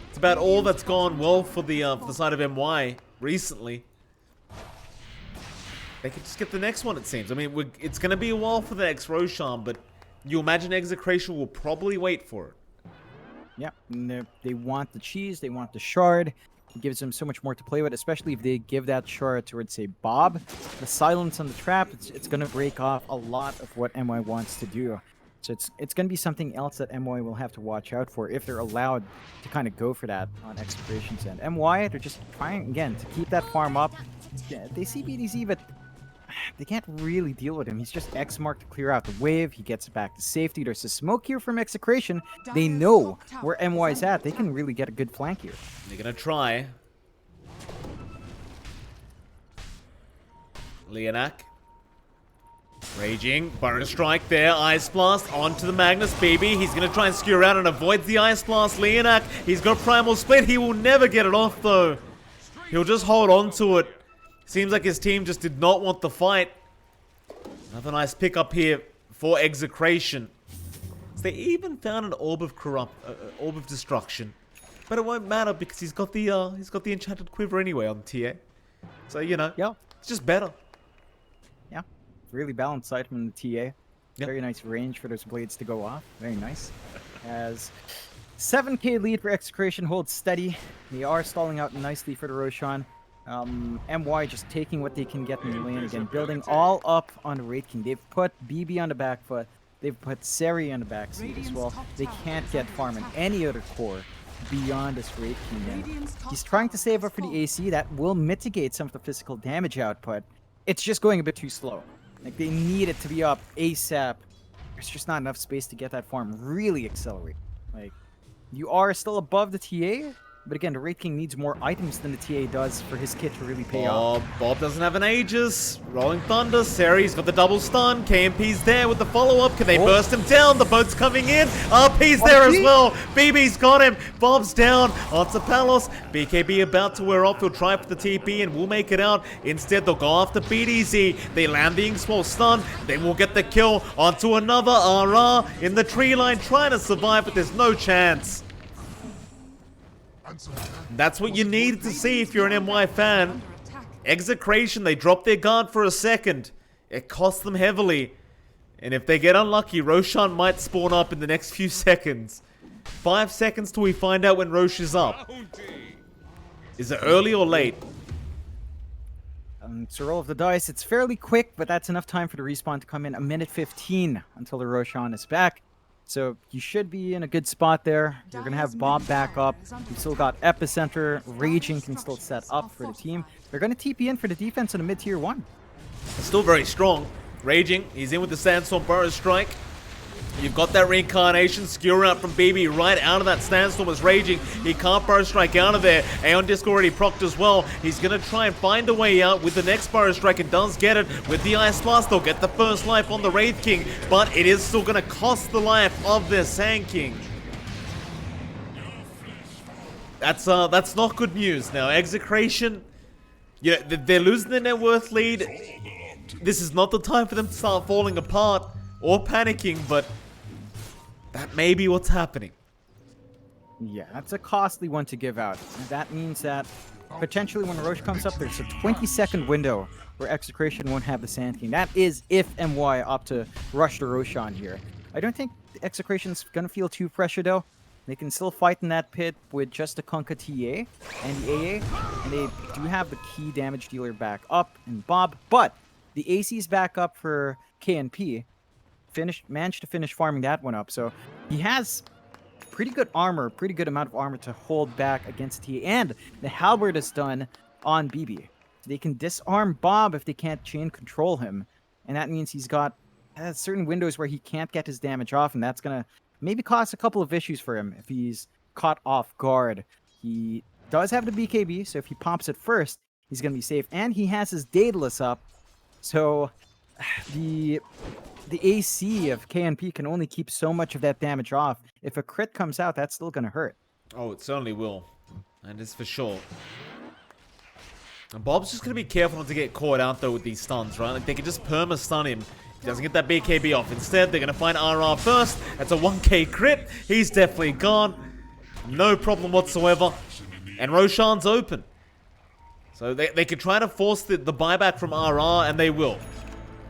It's about all that's gone well for the side of MY recently. They could just get the next one, it seems. I mean, it's going to be a while for the next Roshan, but you imagine Execration will probably wait for it. Yeah, and they want the cheese, they want the shard. It gives them so much more to play with, especially if they give that shard towards, say, Bob. The silence on the trap, it's going to break off a lot of what MY wants to do. So it's going to be something else that MY will have to watch out for if they're allowed to kind of go for that on Execration's end. MY, they're just trying, again, to keep that farm up. Yeah, they see BDZ, but they can't really deal with him. He's just X marked to clear out the wave. He gets back to safety. There's a smoke here from Execration. They know where MY's at. They can really get a good flank here. They're gonna try. Leonak. Raging. Burrow strike there. Ice Blast onto the Magnus BB. He's gonna try and skew around and avoid the Ice Blast. Leonak. He's got Primal Split. He will never get it off though. He'll just hold on to it. Seems like his team just did not want the fight. Another nice pick up here for Execration. So they even found an Orb of Destruction, but it won't matter because he's got the Enchanted Quiver anyway on TA. So you know, Yeah, it's just better. yeah, really balanced side from the TA. Very nice range for those blades to go off. Very nice. As 7k lead for Execration holds steady. They are stalling out nicely for the Roshan. MY just taking what they can get in the lane again, building all up on the Wraith King. They've put BB on the back foot. They've put Seri on the back seat as well. They can't get farm in any other core beyond this Wraith King. And he's trying to save up for the AC. That will mitigate some of the physical damage output. It's just going a bit too slow. Like, they need it to be up ASAP. There's just not enough space to get that farm really accelerate. Like, you are still above the TA, but again, the Wraith King needs more items than the TA does for his kit to really pay off. Bob doesn't have an Aegis. Rolling Thunder. Seri's got the double stun. KMP's there with the follow-up. Can they burst him down? The boat's coming in. RP's there as well. BB's got him. Bob's down. Onto Palos. BKB about to wear off. He'll try for the TP and will make it out. Instead, they'll go after BDZ. They land the Small stun. They will get the kill. Onto another RR in the tree line, trying to survive, but there's no chance. That's what you need to see if you're an MY fan. Execration, they drop their guard for a second. It costs them heavily. And if they get unlucky, Roshan might spawn up in the next few seconds. 5 seconds till we find out when Rosh is up. Is it early or late? It's a roll of the dice. It's fairly quick, but that's enough time for the respawn to come in. 1:15 until the Roshan is back. So you should be in a good spot there. You're going to have Bob back up. You've still got Epicenter. Raging can still set up for the team. They're going to TP in for the defense in the mid-tier 1. Still very strong. Raging, he's in with the Sandstorm Burrow Strike. You've got that reincarnation skewer out from BB right out of that Sandstorm as Raging. He can't Burrow Strike out of there. Aeon Disc already procced as well. He's going to try and find a way out with the next Burrow Strike and does get it with the Ice Blast. They'll get the first life on the Wraith King, but it is still going to cost the life of their Sand King. That's not good news. Now, Execration, yeah, they're losing their net worth lead. This is not the time for them to start falling apart or panicking, but that may be what's happening. Yeah, that's a costly one to give out. And that means that potentially when Rosh comes up, there's a 20-second window where Execration won't have the Sand King. That is if MY opt to rush the Roshan here. I don't think Execration's going to feel too pressure, though. They can still fight in that pit with just the Kunkka TA and the AA, and they do have the key damage dealer back up in Bob, but the AC's back up for KNP. Managed to finish farming that one up, so he has pretty good armor, pretty good amount of armor to hold back against TA, and the halberd is done on BB. They can disarm Bob if they can't chain control him, and that means he's got certain windows where he can't get his damage off, and that's gonna maybe cause a couple of issues for him if he's caught off guard. He does have the BKB, so if he pops it first, he's gonna be safe, and he has his Daedalus up, so the AC of KNP can only keep so much of that damage off. If a crit comes out, that's still going to hurt. Oh, it certainly will. And it's for sure. And Bob's just going to be careful not to get caught out, though, with these stuns, right? Like, they can just perma-stun him. He doesn't get that BKB off. Instead, they're going to find RR first. That's a 1k crit. He's definitely gone. No problem whatsoever. And Roshan's open. So they could try to force the buyback from RR, and they will.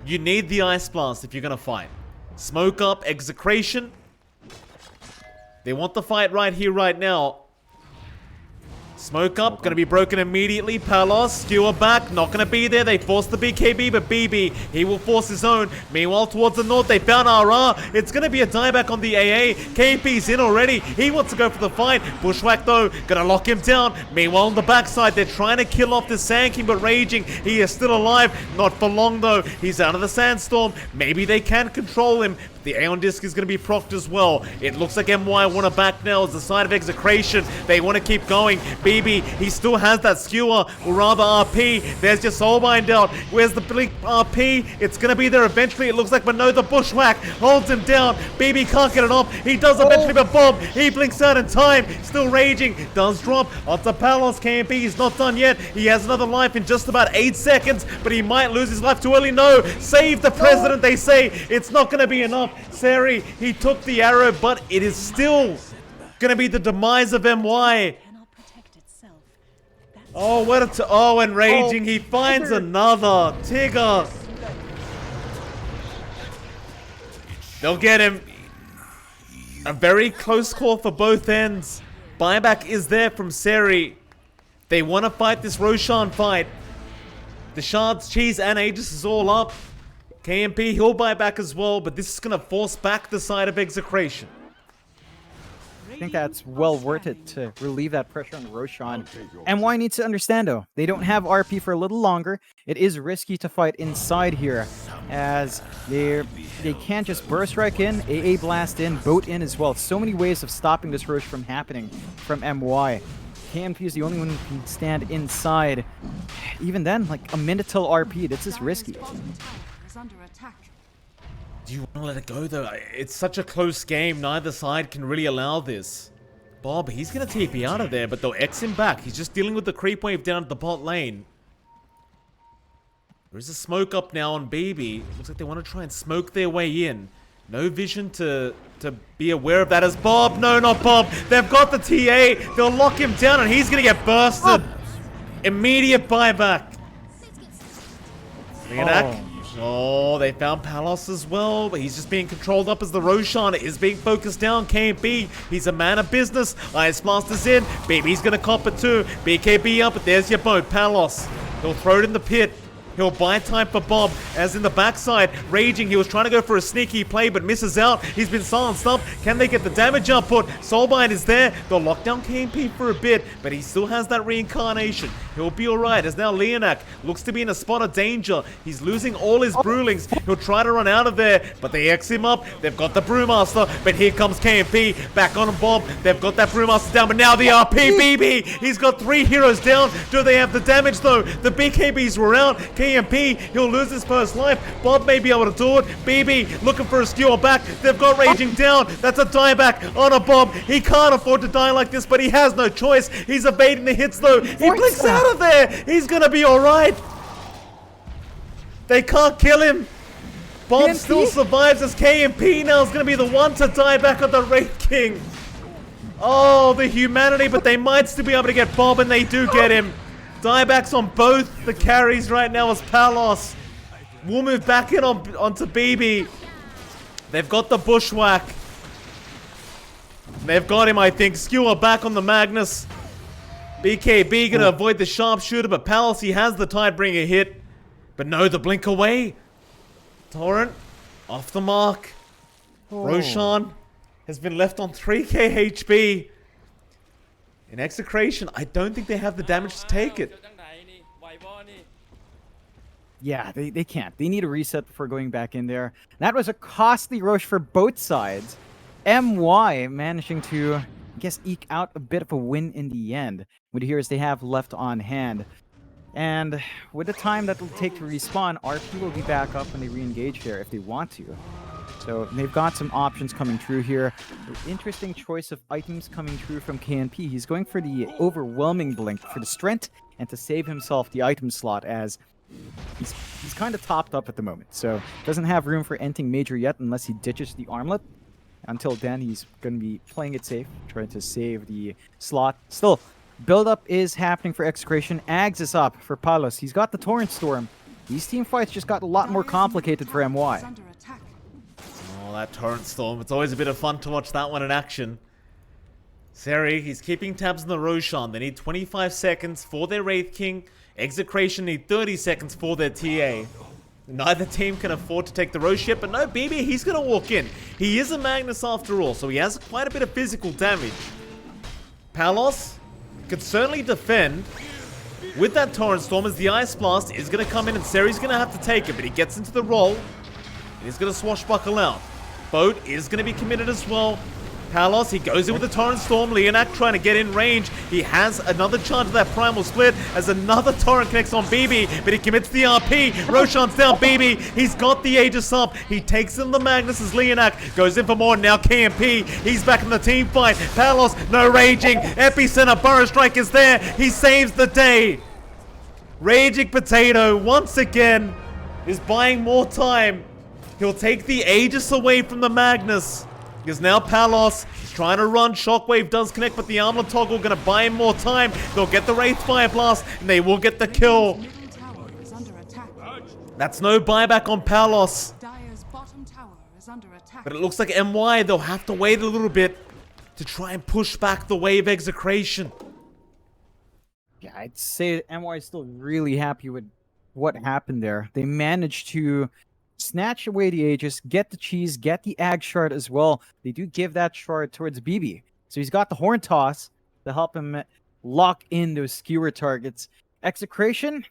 You need the Ice Blast if you're going to fight. Smoke up, Execration. They want the fight right here, right now. Smoke up, gonna be broken immediately. Palos, skewer back, not gonna be there. They force the BKB, but BB, he will force his own. Meanwhile, towards the north, they found RR. It's gonna be a dieback on the AA. KMP's in already. He wants to go for the fight. Bushwhack, though, gonna lock him down. Meanwhile, on the backside, they're trying to kill off the Sand King, but Raging, he is still alive. Not for long, though. He's out of the Sandstorm. Maybe they can control him. The Aeon Disc is going to be procced as well. It looks like MY want to back now as the side of Execration. They want to keep going. BB, he still has that skewer, or rather RP. There's your Soulbind out. Where's the Blink RP? It's going to be there eventually, it looks like, but no, the Bushwhack holds him down. BB can't get it off. He does eventually, but Bob, he blinks out in time. Still Raging. Does drop onto Palos. KMP, he's not done yet. He has another life in just about 8 seconds, but he might lose his life too early. No, save the president, they say. It's not going to be enough. Seri, he took the arrow, but it is still gonna be the demise of MY. Oh, what a oh, and Raging, he finds another Tigger. They'll get him. A very close call for both ends. Buyback is there from Seri. They want to fight this Roshan fight. The Shards, Cheese, and Aegis is all up. KMP, he'll buy back as well, but this is going to force back the side of Execration. I think that's well worth it to relieve that pressure on Roshan. MY needs to understand, though, they don't have RP for a little longer. It is risky to fight inside here, as they can't just burst strike in, AA blast in, boat in as well. So many ways of stopping this Rosh from happening from MY. KMP is the only one who can stand inside. Even then, like a minute till RP, this is risky. Under attack. Do you want to let it go, though? It's such a close game. Neither side can really allow this. Bob, he's going to TP out of there, but they'll X him back. He's just dealing with the creep wave down at the bot lane. There's a smoke up now on BB. Looks like they want to try and smoke their way in. No vision to be aware of that as Bob. No, not Bob. They've got the TA. They'll lock him down, and he's going to get bursted. Immediate buyback. Reenact. Oh, they found Palos as well, but he's just being controlled up as the Roshan is being focused down. KMP, he's a man of business. Ice Master's in. BB's gonna cop it too. BKB up, but there's your boat. Palos, he'll throw it in the pit. He'll buy time for Bob, as in the backside, Raging, he was trying to go for a sneaky play, but misses out. He's been silenced up. Can they get the damage output? Soulbind is there. They'll lock down KMP for a bit, but he still has that reincarnation. He'll be alright, as now Leonak looks to be in a spot of danger. He's losing all his Brewlings. He'll try to run out of there, but they X him up. They've got the Brewmaster, but here comes KMP. Back on Bob. They've got that Brewmaster down, but now the RP BB. He's got 3 heroes down. Do they have the damage, though? The BKBs were out. KMP, he'll lose his first life. Bob may be able to do it. BB looking for a skewer back. They've got Raging down. That's a dieback on a Bob. He can't afford to die like this, but he has no choice. He's evading the hits, though. He blinks out of there. He's gonna be alright. They can't kill him. Bob still survives, as KMP now is gonna be the one to die back on the Wraith King. Oh, the humanity, but they might still be able to get Bob, and they do get him. Diebacks on both the carries right now as Palos. We'll move back in onto BB. They've got the Bushwhack. They've got him, I think. Skewer back on the Magnus. BKB gonna avoid the sharpshooter, but Palos, he has the Tidebringer hit. But no, the blink away. Torrent, off the mark. Roshan has been left on 3k HP. In Execration, I don't think they have the damage to take it. Yeah, they can't. They need a reset before going back in there. That was a costly Rosh for both sides. MY managing to, I guess, eke out a bit of a win in the end with the heroes they have left on hand. And with the time that it'll take to respawn, RP will be back up when they re-engage there if they want to. So they've got some options coming through here. Interesting choice of items coming through from KNP. He's going for the overwhelming blink for the strength and to save himself the item slot, as he's kind of topped up at the moment. So doesn't have room for anything major yet unless he ditches the armlet. Until then, he's going to be playing it safe, trying to save the slot. Still, build-up is happening for Execration. Ags is up for Palos. He's got the Torrent Storm. These team fights just got a lot more complicated for MY. Oh, that Torrent Storm. It's always a bit of fun to watch that one in action. Seri, he's keeping tabs on the Roshan. They need 25 seconds for their Wraith King. Execration need 30 seconds for their TA. Neither team can afford to take the Rosh yet, but no, BB, he's going to walk in. He is a Magnus after all, so he has quite a bit of physical damage. Palos could certainly defend with that Torrent Storm, as the Ice Blast is going to come in and Seri's going to have to take it, but he gets into the roll and he's going to swashbuckle out. Boat is going to be committed as well. Palos, he goes in with the Torrent Storm. Leonak trying to get in range. He has another charge of that Primal Split as another Torrent connects on BB, but he commits the RP. Roshan's down BB. He's got the Aegis up. He takes in the Magnus as Leonak goes in for more. Now KMP, he's back in the team fight. Palos, no raging. Epicenter, Burrow Strike is there. He saves the day. Raging Potato, once again, is buying more time. He'll take the Aegis away from the Magnus. Because now Palos is trying to run. Shockwave does connect, but the Armor Toggle going to buy him more time. They'll get the Wraith Fire Blast, and they will get the kill. Middle tower is under attack. That's no buyback on Palos. Dire's bottom tower is under attack. But it looks like MY, they'll have to wait a little bit to try and push back the wave Execration. Yeah, I'd say MY is still really happy with what happened there. They managed to snatch away the Aegis, get the cheese, get the Ag Shard as well. They do give that shard towards BB. So he's got the Horn Toss to help him lock in those skewer targets. Execration,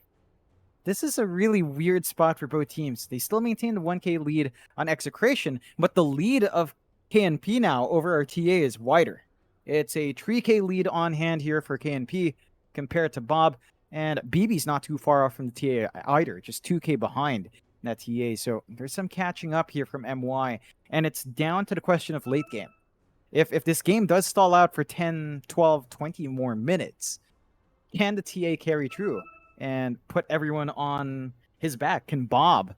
this is a really weird spot for both teams. They still maintain the 1k lead on Execration, but the lead of KNP now over our TA is wider. It's a 3k lead on hand here for KNP compared to Bob, and BB's not too far off from the TA either, just 2k behind that TA. So there's some catching up here from MY, and it's down to the question of late game. If this game does stall out for 10, 12, 20 more minutes, can the TA carry through and put everyone on his back? Can Bob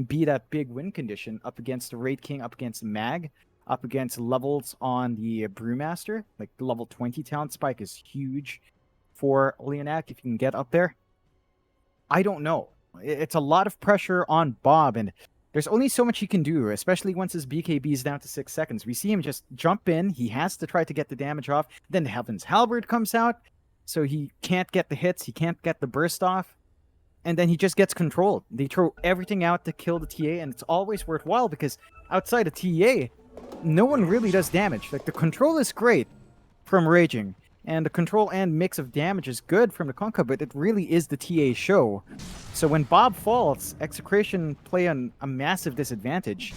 be that big win condition up against the Raid King, up against Mag, up against levels on the Brewmaster? Like the level 20 talent spike is huge for Leonak if you can get up there. I don't know. It's a lot of pressure on Bob, and there's only so much he can do, especially once his BKB is down to 6 seconds. We see him just jump in. He has to try to get the damage off. Then the Heaven's Halberd comes out, so he can't get the hits. He can't get the burst off. And then he just gets controlled. They throw everything out to kill the TA, and it's always worthwhile because outside of TA, no one really does damage. Like, the control is great from Raging, and the control and mix of damage is good from the Kunkka, but it really is the TA show. So when Bob falls, Execration play on a massive disadvantage.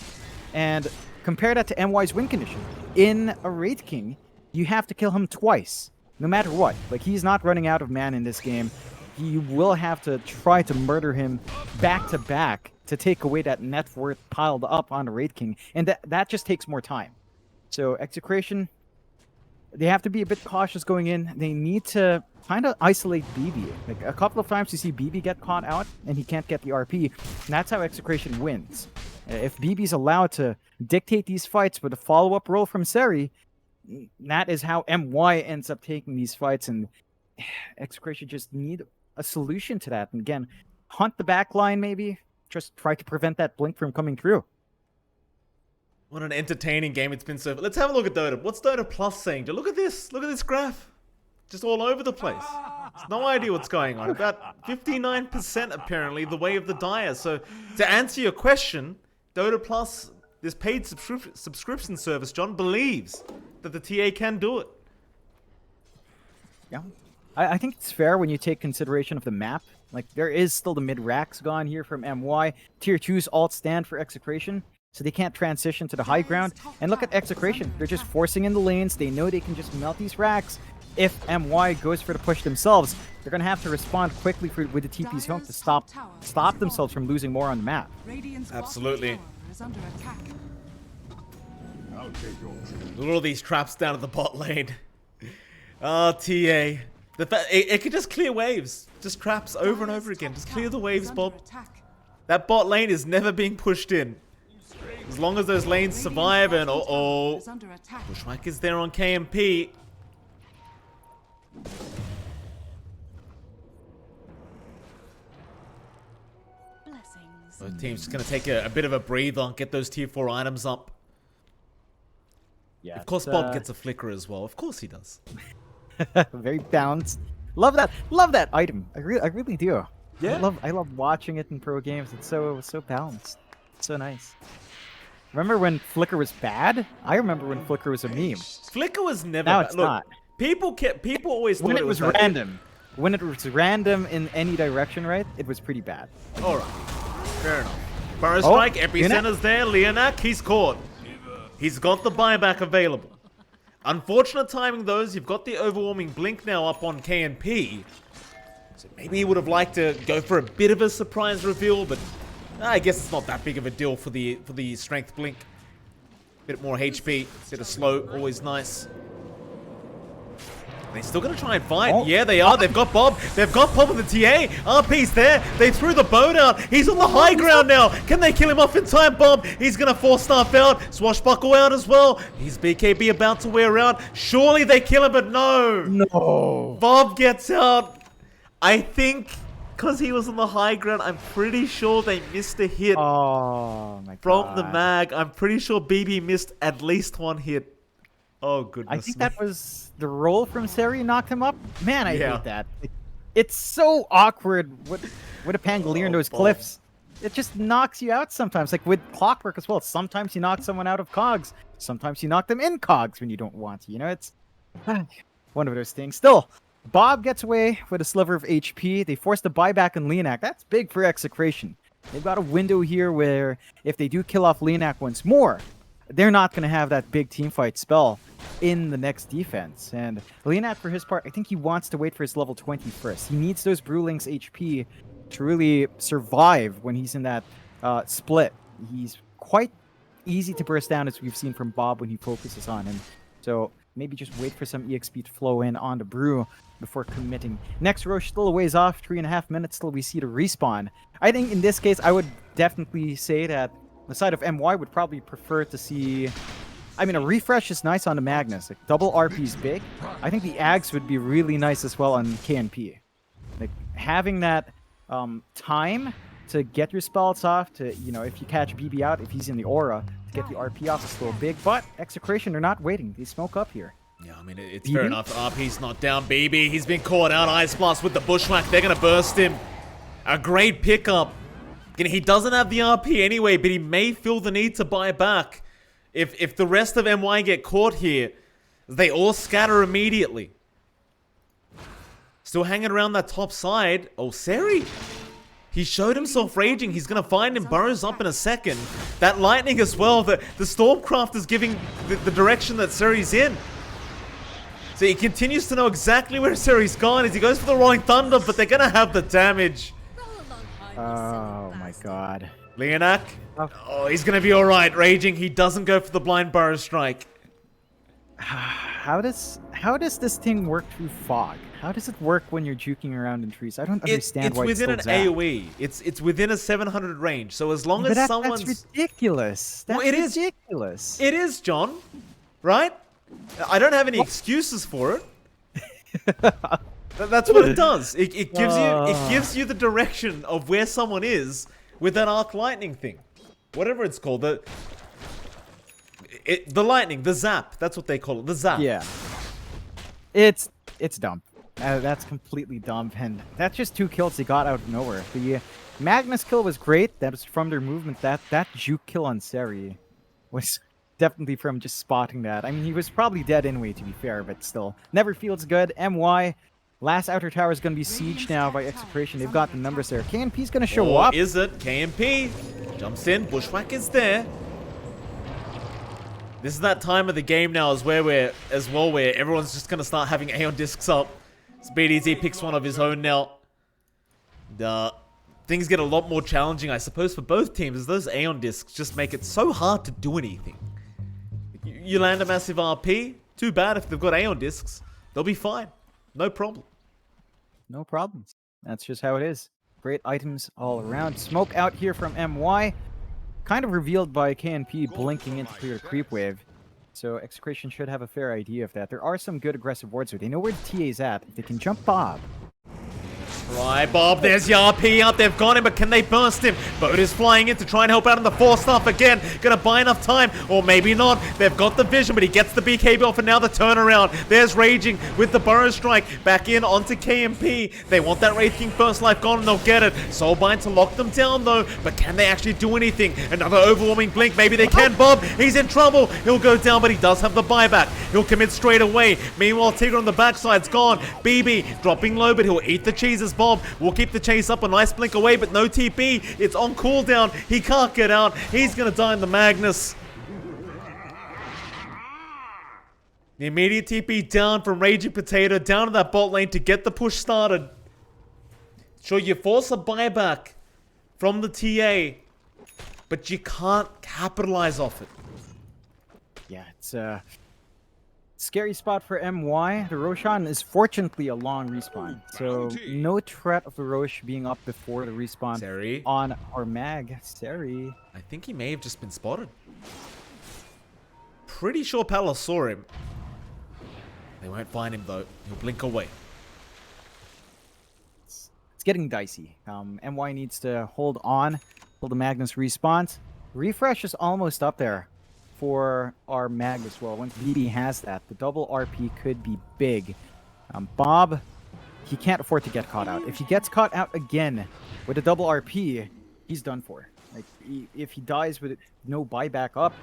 And compare that to MY's win condition. In a Wraith King, you have to kill him twice, no matter what. Like, he's not running out of mana in this game. You will have to try to murder him back to back to take away that net worth piled up on the Wraith King. And that just takes more time. So Execration, they have to be a bit cautious going in. They need to kind of isolate BB. Like, a couple of times you see BB get caught out and he can't get the RP. And that's how Execration wins. If BB's allowed to dictate these fights with a follow-up roll from Seri, that is how MY ends up taking these fights. And Execration just need a solution to that. And again, hunt the back line maybe. Just try to prevent that blink from coming through. What an entertaining game it's been so far. Let's have a look at Dota. What's Dota Plus saying? Look at this. Look at this graph. Just all over the place. There's no idea what's going on. About 59% apparently the way of the Dire. So to answer your question, Dota Plus, this paid subscription service, John, believes that the TA can do it. Yeah. I think it's fair when you take consideration of the map. Like, there is still the mid-racks gone here from MY. Tier 2's alt stand for Execration, so they can't transition to the high ground. And look at Execration. They're just forcing in the lanes. They know they can just melt these racks. If MY goes for the push themselves, they're going to have to respond quickly with the TP's home to stop themselves from losing more on the map. Absolutely. Is under attack. Look at all these traps down at the bot lane. TA. It could just clear waves. Just traps over and over again. Just clear the waves, Bob. That bot lane is never being pushed in. As long as those lanes survive and Bushwhack is there on KMP. Both teams just going to take a bit of a breather, get those tier 4 items up. Yeah, Of course, Bob gets a flicker as well. Of course he does. very balanced. Love that item. I really do. Yeah. I love watching it in pro games. It's so balanced. It's so nice. Remember when Flicker was bad? I remember when Flicker was a meme. Flicker was never Now bad. it's Look, not. people always thought When it was bad. random. When it was random in any direction, right? It was pretty bad. All right. Fair enough. Burrow Oh, strike, Epicenter's there. Leonak, he's caught. He's got the buyback available. Unfortunate timing, though, is you've got the overwhelming blink now up on KNP. So maybe he would have liked to go for a bit of a surprise reveal, but I guess it's not that big of a deal for the strength blink. Bit more HP, bit of slow, always nice. They're still going to try and fight. Oh. Yeah, they are. They've got Bob. They've got Bob with the TA. RP's there. They threw the boat out. He's on the high ground now. Can they kill him off in time, Bob? He's going to force staff out. Swashbuckle out as well. He's BKB about to wear out. Surely they kill him, but no. No. Bob gets out. I think because he was on the high ground, I'm pretty sure they missed a hit Oh my god. from the mag. I'm pretty sure BB missed at least one hit. Oh, goodness I think me. that was the roll from Seri knocked him up. Man, I Yeah. hate that. It's so awkward with a Pangolier in those Bob. cliffs. It just knocks you out sometimes. Like with Clockwork as well. Sometimes you knock someone out of cogs. Sometimes you knock them in cogs when you don't want to. You know, it's one of those things. Still, Bob gets away with a sliver of HP. They force the buyback on Leonak. That's big for Execration. They've got a window here where if they do kill off Leonak once more, they're not going to have that big teamfight spell in the next defense. And Leonat, for his part, I think he wants to wait for his level 20 first. He needs those Brewlings HP to really survive when he's in that split. He's quite easy to burst down, as we've seen from Bob when he focuses on him. So maybe just wait for some EXP to flow in on the Brew before committing. Next, Rosh still a ways off, 3.5 minutes till we see the respawn. I think in this case, I would definitely say that the side of MY would probably prefer to see... I mean, a refresh is nice on the Magnus. Like, double RP is big. I think the Ags would be really nice as well on KNP. Like, having that time to get your spells off, to, you know, if you catch BB out, if he's in the aura, to get the RP off is still big. But Execration, they're not waiting. They smoke up here. Yeah, I mean, it's fair enough. RP's not down. BB, he's been caught out. Ice Blast with the Bushwhack. They're going to burst him. A great pickup. He doesn't have the RP anyway, but he may feel the need to buy back. If the rest of MY get caught here, they all scatter immediately. Still hanging around that top side. Oh, Seri. He showed himself raging. He's going to find him. Burrows up in a second. That lightning as well. The Stormcraft is giving the direction that Seri's in. So he continues to know exactly where Seri's gone as he goes for the Rolling Thunder, but they're going to have the damage. Oh my god. Leonak. Oh, he's going to be alright. Raging. He doesn't go for the blind Burrow strike. How does this thing work through fog? How does it work when you're juking around in trees? I don't understand It's why within an it's still zapped. AoE. It's within a 700 range. So as long But as that's someone's... ridiculous. That's Well, it is. ridiculous. It is, John. Right? I don't have any excuses for it. That's what it does. It gives you the direction of where someone is with that arc lightning thing. Whatever it's called. The lightning, the zap. That's what they call it. The zap. Yeah. It's dumb. That's completely dumb, and that's just 2 kills they got out of nowhere. The Magnus kill was great. That was from their movement. That juke kill on Seri was definitely from just spotting that. I mean, he was probably dead anyway, to be fair, but still. Never feels good. MY, last outer tower is going to be sieged now by Execration. They've got the numbers there. KNP's going to show Or up. is it? KMP jumps in. Bushwhack is there. This is that time of the game now where everyone's just going to start having Aeon discs up. BDZ picks one of his own now. Things get a lot more challenging, I suppose, for both teams, as those Aeon discs just make it so hard to do anything. You land a massive RP, too bad if they've got Aeon discs. They'll be fine. No problem. No problems. That's just how it is. Great items all around. Smoke out here from MY. Kind of revealed by KNP blinking in to clear a creep wave. So Execration should have a fair idea of that. There are some good aggressive wards here. They know where the TA is at. If they can jump Bob, Right, Bob, there's the RP out. They've got him, but can they burst him? Boat is flying in to try and help out on the 4-staff again. Gonna buy enough time, or maybe not. They've got the vision, but he gets the BKB off, and now the turnaround. There's Raging with the Burrow Strike. Back in onto KMP. They want that Wraith King first life gone, and they'll get it. Soulbind to lock them down, though. But can they actually do anything? Another overwhelming blink. Maybe they can. Bob, he's in trouble. He'll go down, but he does have the buyback. He'll commit straight away. Meanwhile, Tigger on the backside's gone. BB dropping low, but he'll eat the cheeses. Bob will keep the chase up. A nice blink away, but no TP. It's on cooldown. He can't get out. He's gonna die in the Magnus. The immediate TP down from Raging Potato down to that bot lane to get the push started. Sure, you force a buyback from the TA, but you can't capitalize off it. Yeah, it's a scary spot for MY. The Roshan is fortunately a long respawn, so no threat of the Rosh being up before the respawn Seri. on our mag. Seri. I think he may have just been spotted. Pretty sure Palace saw him. They won't find him though. He'll blink away. It's getting dicey. MY needs to hold on till the Magnus respawns. Refresh is almost up there for our mag as well. Once BB has that, the double RP could be big. Bob, he can't afford to get caught out. If he gets caught out again with a double RP, he's done for. Like, if he dies with no buyback up,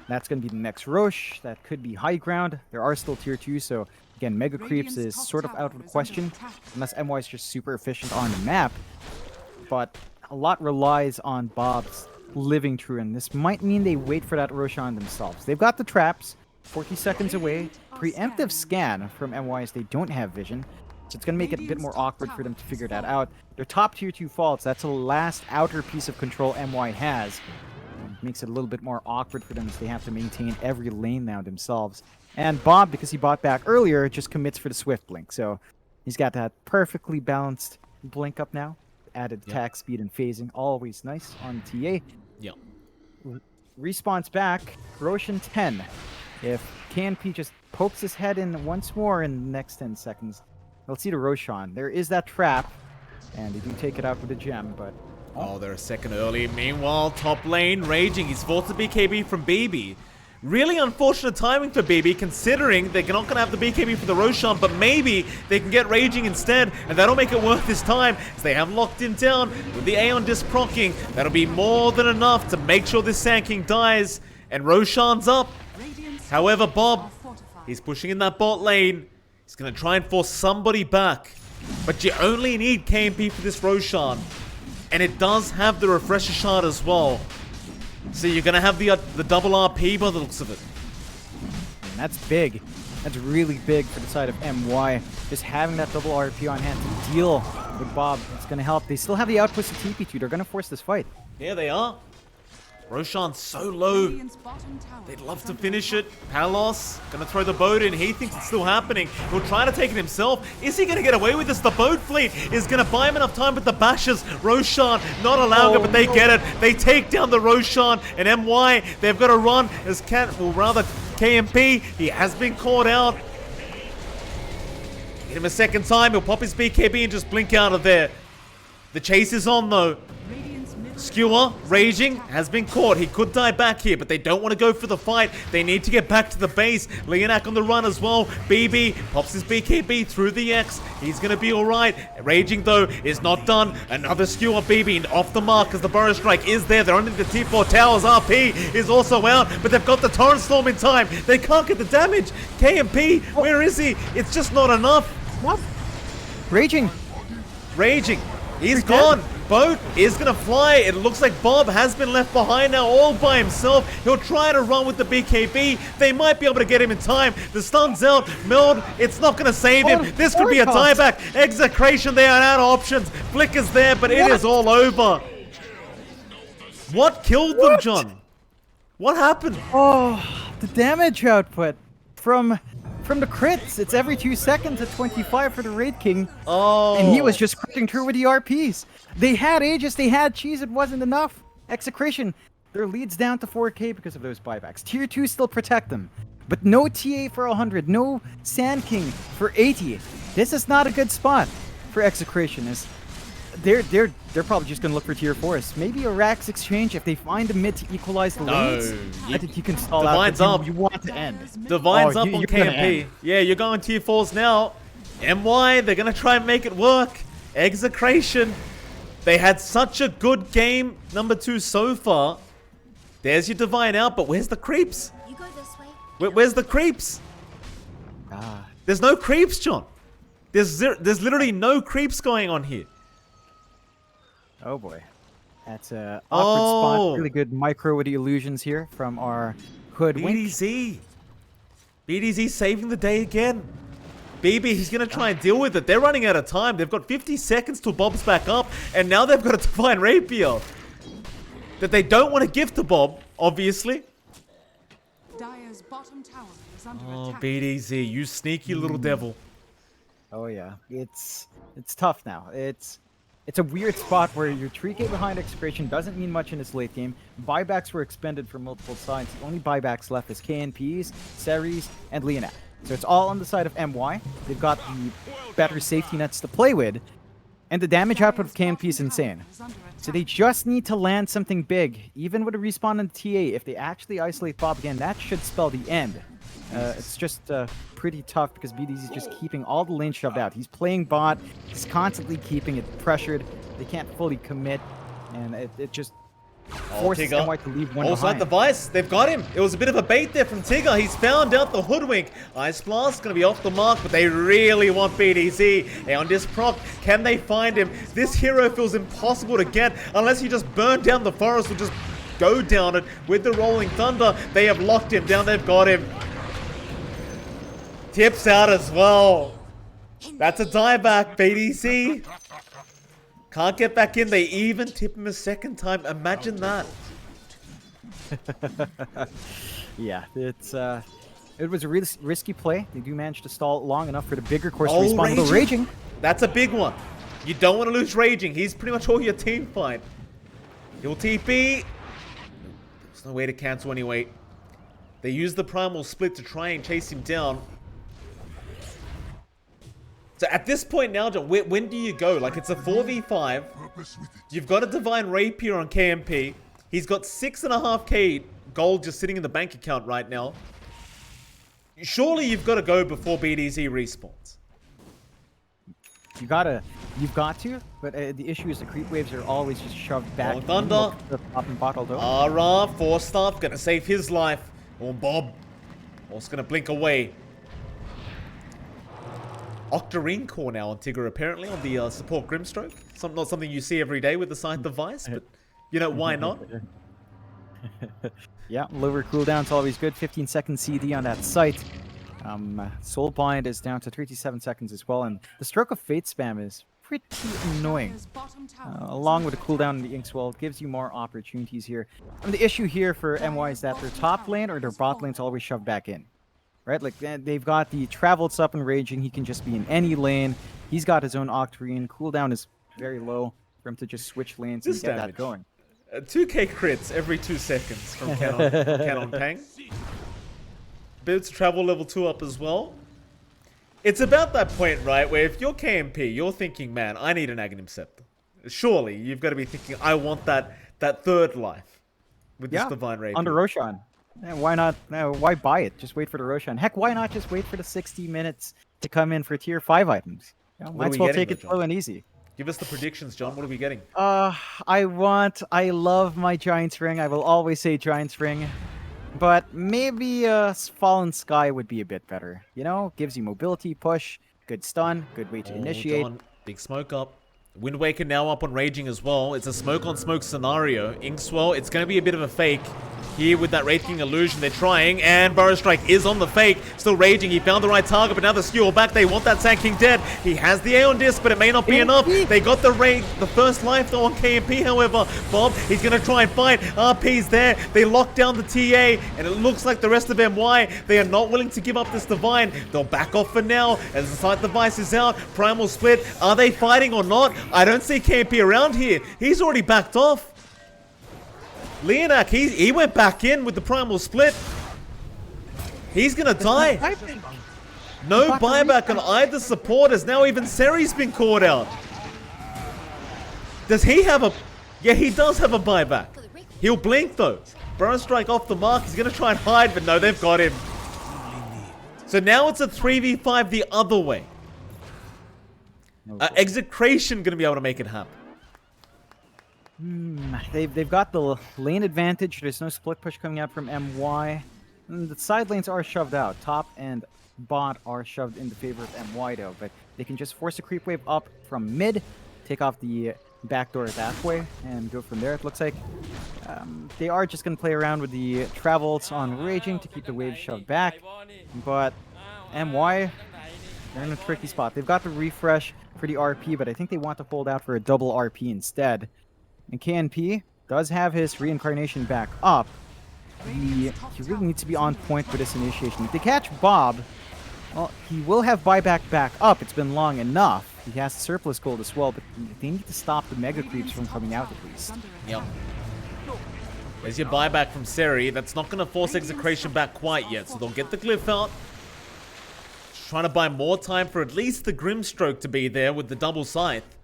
that's going to be the next Rosh. That could be high ground. There are still tier 2, so again, Mega Creeps is sort of out of the question, unless MY is just super efficient on the map. But a lot relies on Bob's living through, and this might mean they wait for that Roshan themselves. They've got the traps, 40 seconds away. Preemptive scan from MY as they don't have vision, so it's going to make it a bit more awkward for them to figure that out. Their top tier 2 faults, that's the last outer piece of control MY has. Makes it a little bit more awkward for them as they have to maintain every lane now themselves. And Bob, because he bought back earlier, just commits for the Swift Blink. So he's got that perfectly balanced blink up now. Added attack speed and phasing, always nice on TA. Yep. Response back, Roshan 10. If KNP just pokes his head in once more in the next 10 seconds, we'll see the Roshan. There is that trap, and they do take it out with a gem, but... Oh, they're a second early. Meanwhile, top lane, Raging. He's forced a BKB from BB. Really unfortunate timing for BB, considering they're not going to have the BKB for the Roshan, but maybe they can get Raging instead, and that'll make it worth his time, as they have locked him down with the Aeon disc proccing. That'll be more than enough to make sure this Sand King dies, and Roshan's up. However, Bob, he's pushing in that bot lane. He's going to try and force somebody back, but you only need KMP for this Roshan. And it does have the Refresher Shard as well. So you're going to have the double RP by the looks of it. And that's big. That's really big for the side of MY. Just having that double RP on hand to deal with Bob, it's going to help. They still have the outputs of TP2. They're going to force this fight. Yeah, they are. Roshan's so low. They'd love to finish it. Palos gonna throw the boat in. He thinks it's still happening. He'll try to take it himself. Is he gonna get away with this? The boat fleet is gonna buy him enough time with the bashes. Roshan not allowing it, but they get it. They take down the Roshan, and MY, they've got to run as KMP. He has been caught out. Hit him a second time. He'll pop his BKB and just blink out of there. The chase is on though. Skewer, Raging, has been caught. He could die back here, but they don't want to go for the fight. They need to get back to the base. Leonak on the run as well. BB pops his BKB through the X. He's going to be alright. Raging, though, is not done. Another Skewer BB off the mark as the Burrow Strike is there. They're only the T4 towers. RP is also out, but they've got the Torrent Storm in time. They can't get the damage. KMP, where is he? It's just not enough. What? Raging. He's gone. Boat is going to fly. It looks like Bob has been left behind now all by himself. He'll try to run with the BKB. They might be able to get him in time. The stun's out. Meld, it's not going to save him. This could be a tieback. Execration, they are out of options. Flicker's there, but it is all over. What killed them, John? What happened? Oh, the damage output from the crits. It's every 2 seconds at 25 for the Raid King. Oh. And he was just critting through with the RPs. They had Aegis, they had cheese, it wasn't enough. Execration, their lead's down to 4k because of those buybacks. Tier 2 still protect them. But no TA for 100, no Sand King for 80. This is not a good spot for Execration, as they're probably just gonna look for tier 4s. Maybe a Rax exchange if they find a mid to equalize the lanes. I think you can stall Divine's out. up. You want to end. Divine's Oh, up you- on you're gonna KMP. end. Yeah, you're going tier 4s now. MY, they're going to try and make it work. Execration. They had such a good game, number 2 so far. There's your Divine out, but where's the creeps? You go this way. Where's the creeps? Ah, There's no creeps, John. There's literally no creeps going on here. oh boy, that's a awkward Oh. spot. Really good micro with the illusions here from our hoodwink. BDZ. BDZ saving the day again. BB, he's going to try and deal with it. They're running out of time. They've got 50 seconds till Bob's back up, and now they've got a Divine Rapier that they don't want to give to Bob, obviously. Dire's bottom tower is under Oh, attack. BDZ, you sneaky little devil. Oh yeah, it's tough now. It's a weird spot where your 3k behind Execration doesn't mean much in this late game. Buybacks were expended from multiple sides. The only buybacks left is KNPs, Ceres, and Leonette. So it's all on the side of MY. They've got the better safety nets to play with, and the damage output of KNP is insane. So they just need to land something big. Even with a respawn in TA, if they actually isolate Bob again, that should spell the end. It's just pretty tough because BDZ is just keeping all the lane shoved out. He's playing bot. He's constantly keeping it pressured. They can't fully commit, and it just forces Tigger. MY to leave one Also at behind. the Vice, they've got him. It was a bit of a bait there from Tigger. He's found out the hoodwink. Ice Blast going to be off the mark, but they really want BDZ. And on this proc, can they find him? This hero feels impossible to get unless you just burn down the forest or just go down it with the Rolling Thunder. They have locked him down. They've got him. Tips out as well. That's a dieback, BDC. Can't get back in. They even tip him a second time. Imagine that. Yeah, it was a really risky play. They do manage to stall long enough for the bigger course to Oh, respawn. Although Raging, That's a big one. You don't want to lose Raging. He's pretty much all your team fight. He'll TP. There's no way to cancel anyway. They use the Primal Split to try and chase him down. So at this point now, John, when do you go? Like, it's a 4v5. You've got a Divine Rapier on KMP. He's got 6.5k gold just sitting in the bank account right now. Surely you've got to go before BDZ respawns. you've got to. But the issue is the creep waves are always just shoved back. Oh, Thunder. The top and bot, although. Ara, Force Staff, gonna save his life. Oh, Bob. Also gonna blink away. Octarine core now on Tigger, apparently, on the support Grimstroke. Not something you see every day with the side device, but, you know, why not? Yeah, lower cooldown's always good. 15-second CD on that site. Soulbind is down to 37 seconds as well, and the Stroke of Fate spam is pretty annoying. Dire's bottom tower is Along with under the cooldown in the Inkswell, it gives you more opportunities here. And the issue here for MY is that their top lane or their bot lane's always shoved back in. Right? Like, they've got the Traveled Up and Raging. He can just be in any lane. He's got his own Octarine. Cooldown is very low for him to just switch lanes and This get damage. that going. 2k crits every 2 seconds from Canon Pang. Boots travel level 2 up as well. It's about that point, right, where if you're KMP, you're thinking, man, I need an Aghanim Scepter. Surely, you've got to be thinking, I want that third life with this Divine Rapier. Under Roshan. Why not? No, why buy it? Just wait for the Roshan. Heck, why not just wait for the 60 minutes to come in for tier 5 items? You know, What might are as we well getting, take it though, slow John? and easy. Give us the predictions, John. What are we getting? I love my Giant's Ring. I will always say Giant's Ring. But maybe Fallen Sky would be a bit better. You know, gives you mobility, push, good stun, good way to initiate. John, big smoke up. Wind Waker now up on Raging as well. It's a smoke on smoke scenario. Inkswell, it's going to be a bit of a fake. Here with that Wraith King illusion, they're trying, and Burrow Strike is on the fake. Still Raging, he found the right target, but now the skew back. They want that Sand King dead. He has the Aeon Disc, but it may not be enough. They got the first life though on KMP, however. Bob, he's going to try and fight. RP's there. They lock down the TA, and it looks like the rest of MY, they are not willing to give up this Divine. They'll back off for now, as the side device is out. Primal Split, are they fighting or not? I don't see KMP around here. He's already backed off. Leonak, he went back in with the Primal Split. He's gonna die. No buyback on either support, as now even Seri's been caught out. Does he have a... Yeah, he does have a buyback. He'll blink though. Burrow strike off the mark. He's going to try and hide, but no, they've got him. So now it's a 3v5 the other way. Execration going to be able to make it happen. They've got the lane advantage. There's no split push coming out from MY. And the side lanes are shoved out. Top and bot are shoved in the favor of MY though. But they can just force a creep wave up from mid, take off the backdoor that way, and go from there, it looks like. They are just going to play around with the travels on Raging to keep the wave shoved back. But MY, they're in a tricky spot. They've got the refresh for the RP, but I think they want to hold out for a double RP instead. And KNP does have his reincarnation back up. He really needs to be on point for this initiation. If they catch Bob, well, he will have buyback back up. It's been long enough. He has surplus gold as well, but they need to stop the mega creeps from coming out at least. Yep. There's your buyback from Seri. That's not going to force Execration back quite yet, so they'll get the glyph out. Just trying to buy more time for at least the Grimstroke to be there with the double scythe.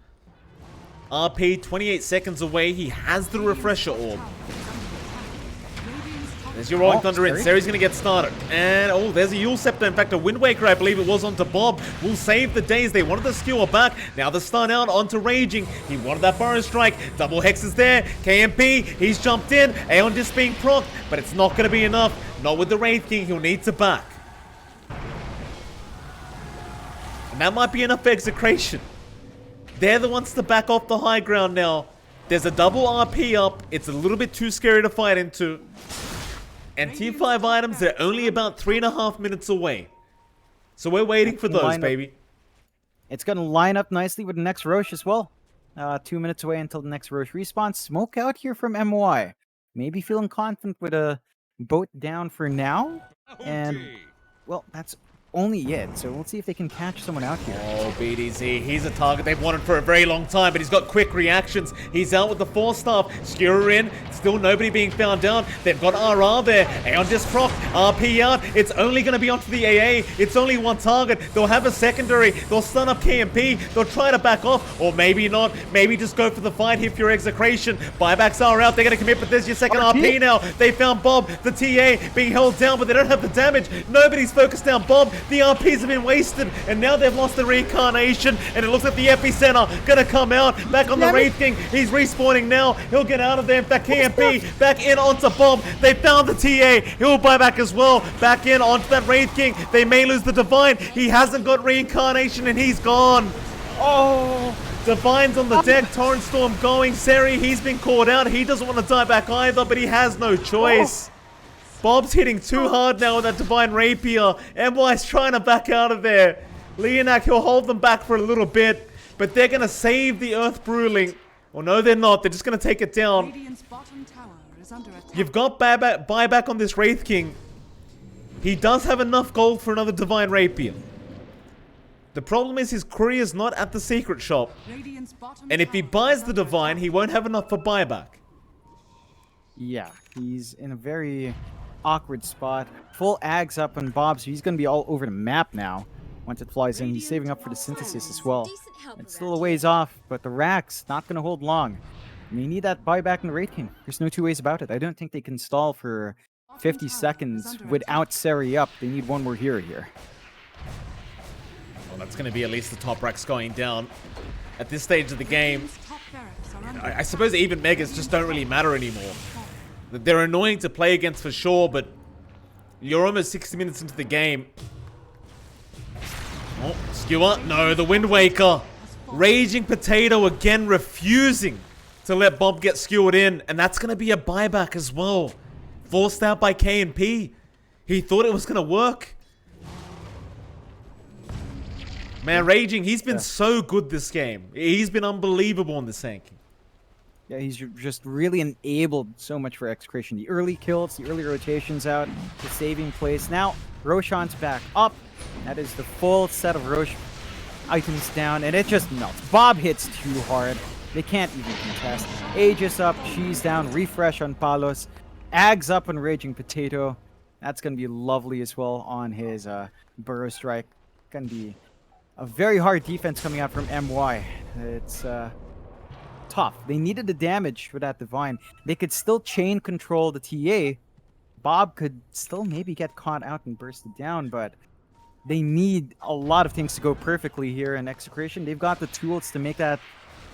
RP 28 seconds away. He has the refresher orb. There's your Rolling Thunder in. Seri's going to get started. And, oh, there's a Yule Scepter. In fact, a Wind Waker, I believe it was, onto Bob. Will save the days. They wanted the skewer back. Now the stun out onto Raging. He wanted that Burrow Strike. Double Hex is there. KMP, he's jumped in. Aeon Disc being procced, but it's not going to be enough. Not with the Wraith King. He'll need to back. And that might be enough for Execration. They're the ones to back off the high ground now. There's a double RP up. It's a little bit too scary to fight into. And tier 5 items, they're only about 3.5 minutes away. So we're waiting for those, baby. It's going to line up nicely with the next Rosh as well. 2 minutes away until the next Rosh respawn. Smoke out here from MY. Maybe feeling confident with a boat down for now. And, well, that's only it. So we'll see if they can catch someone out here. Oh, BDZ, he's a target they've wanted for a very long time, but he's got quick reactions. He's out with the Force Staff. Skewer in. Still nobody being found down. They've got RR there. Aeon Disc proc. RP out. It's only going to be onto the AA. It's only one target. They'll have a secondary. They'll stun up KMP. They'll try to back off, or maybe not. Maybe just go for the fight here for your Execration. Buybacks are out. They're going to commit, but there's your second RP now. They found Bob, the TA, being held down, but they don't have the damage. Nobody's focused down Bob. The RPs have been wasted, and now they've lost the reincarnation, and it looks like the epicenter gonna come out. Back on the Wraith King. He's respawning now. He'll get out of there. In fact, KMP back in onto Bob. They found the TA. He'll buy back as well. Back in onto that Wraith King. They may lose the Divine. He hasn't got reincarnation, and he's gone. Oh, Divine's on the deck. Torrent Storm going. Seri, he's been caught out. He doesn't want to die back either, but he has no choice. Bob's hitting too hard now with that Divine Rapier. MY's trying to back out of there. Leonak, he'll hold them back for a little bit, but they're going to save the Earth Bruling. Or no, they're not. They're just going to take it down. You've got buyback on this Wraith King. He does have enough gold for another Divine Rapier. The problem is his courier's not at the secret shop. And if he buys the Divine, he won't have enough for buyback. Yeah, he's in a very awkward spot. Full ags up on Bob, so he's going to be all over the map now. Once it flies in, he's saving up for the synthesis as well. It's still a ways off, but the Rack's not going to hold long. And you need that buyback in the Wraith King. There's no two ways about it. I don't think they can stall for 50 seconds without Seri up. They need one more hero here. Well, that's going to be at least the top racks going down. At this stage of the game, I suppose even Megas just don't really matter anymore. They're annoying to play against for sure, but you're almost 60 minutes into the game. Oh, Skewer. No, the Wind Waker. Raging Potato again refusing to let Bob get skewered in, and that's going to be a buyback as well. Forced out by KNP. He thought it was going to work. Man, Raging, he's been so good this game. He's been unbelievable in this tanking. Yeah, he's just really enabled so much for Execration. The early kills, the early rotations out, the saving place. Now, Roshan's back up. That is the full set of Rosh items down, and it just melts. Bob hits too hard. They can't even contest. Aegis up, Cheese down, refresh on Palos. Ags up on Raging Potato. That's going to be lovely as well on his Burrow Strike. Going to be a very hard defense coming out from MY. It's tough. They needed the damage for that Divine. They could still chain control the TA. Bob could still maybe get caught out and bursted down, but they need a lot of things to go perfectly here in Execration. They've got the tools to make that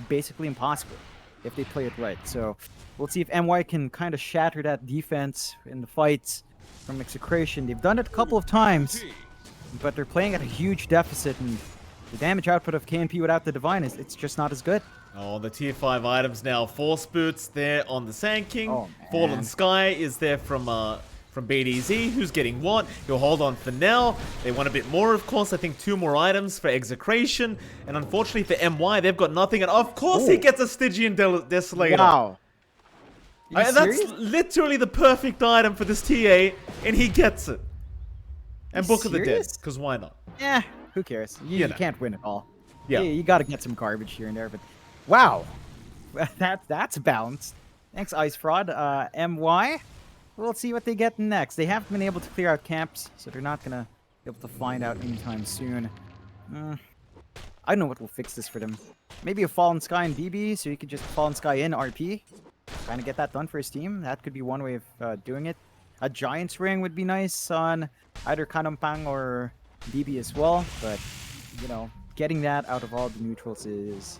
basically impossible if they play it right. So we'll see if MY can kind of shatter that defense in the fights from Execration. They've done it a couple of times, but they're playing at a huge deficit, and the damage output of KNP without the Divine it's just not as good. Oh, the tier 5 items now. Force Boots there on the Sand King. Oh, Fallen Sky is there from BDZ. Who's getting what? He'll hold on for now. They want a bit more, of course. I think 2 more items for Execration. And unfortunately for MY, they've got nothing. And of course he gets a Stygian Desolator. Wow. That's literally the perfect item for this TA, and he gets it. And Book of the Dead, because why not? Yeah, who cares? You know. can't win it all. Yeah. You got to get some garbage here and there, but wow. That's balanced. Thanks, Ice Fraud. MY, we'll see what they get next. They haven't been able to clear out camps, so they're not going to be able to find out anytime soon. I don't know what will fix this for them. Maybe a Fallen Sky and BB, so you could just Fallen Sky in RP. Trying to get that done for his team. That could be one way of doing it. A Giant's Ring would be nice on either Kanampang or BB as well, but, you know, getting that out of all the neutrals is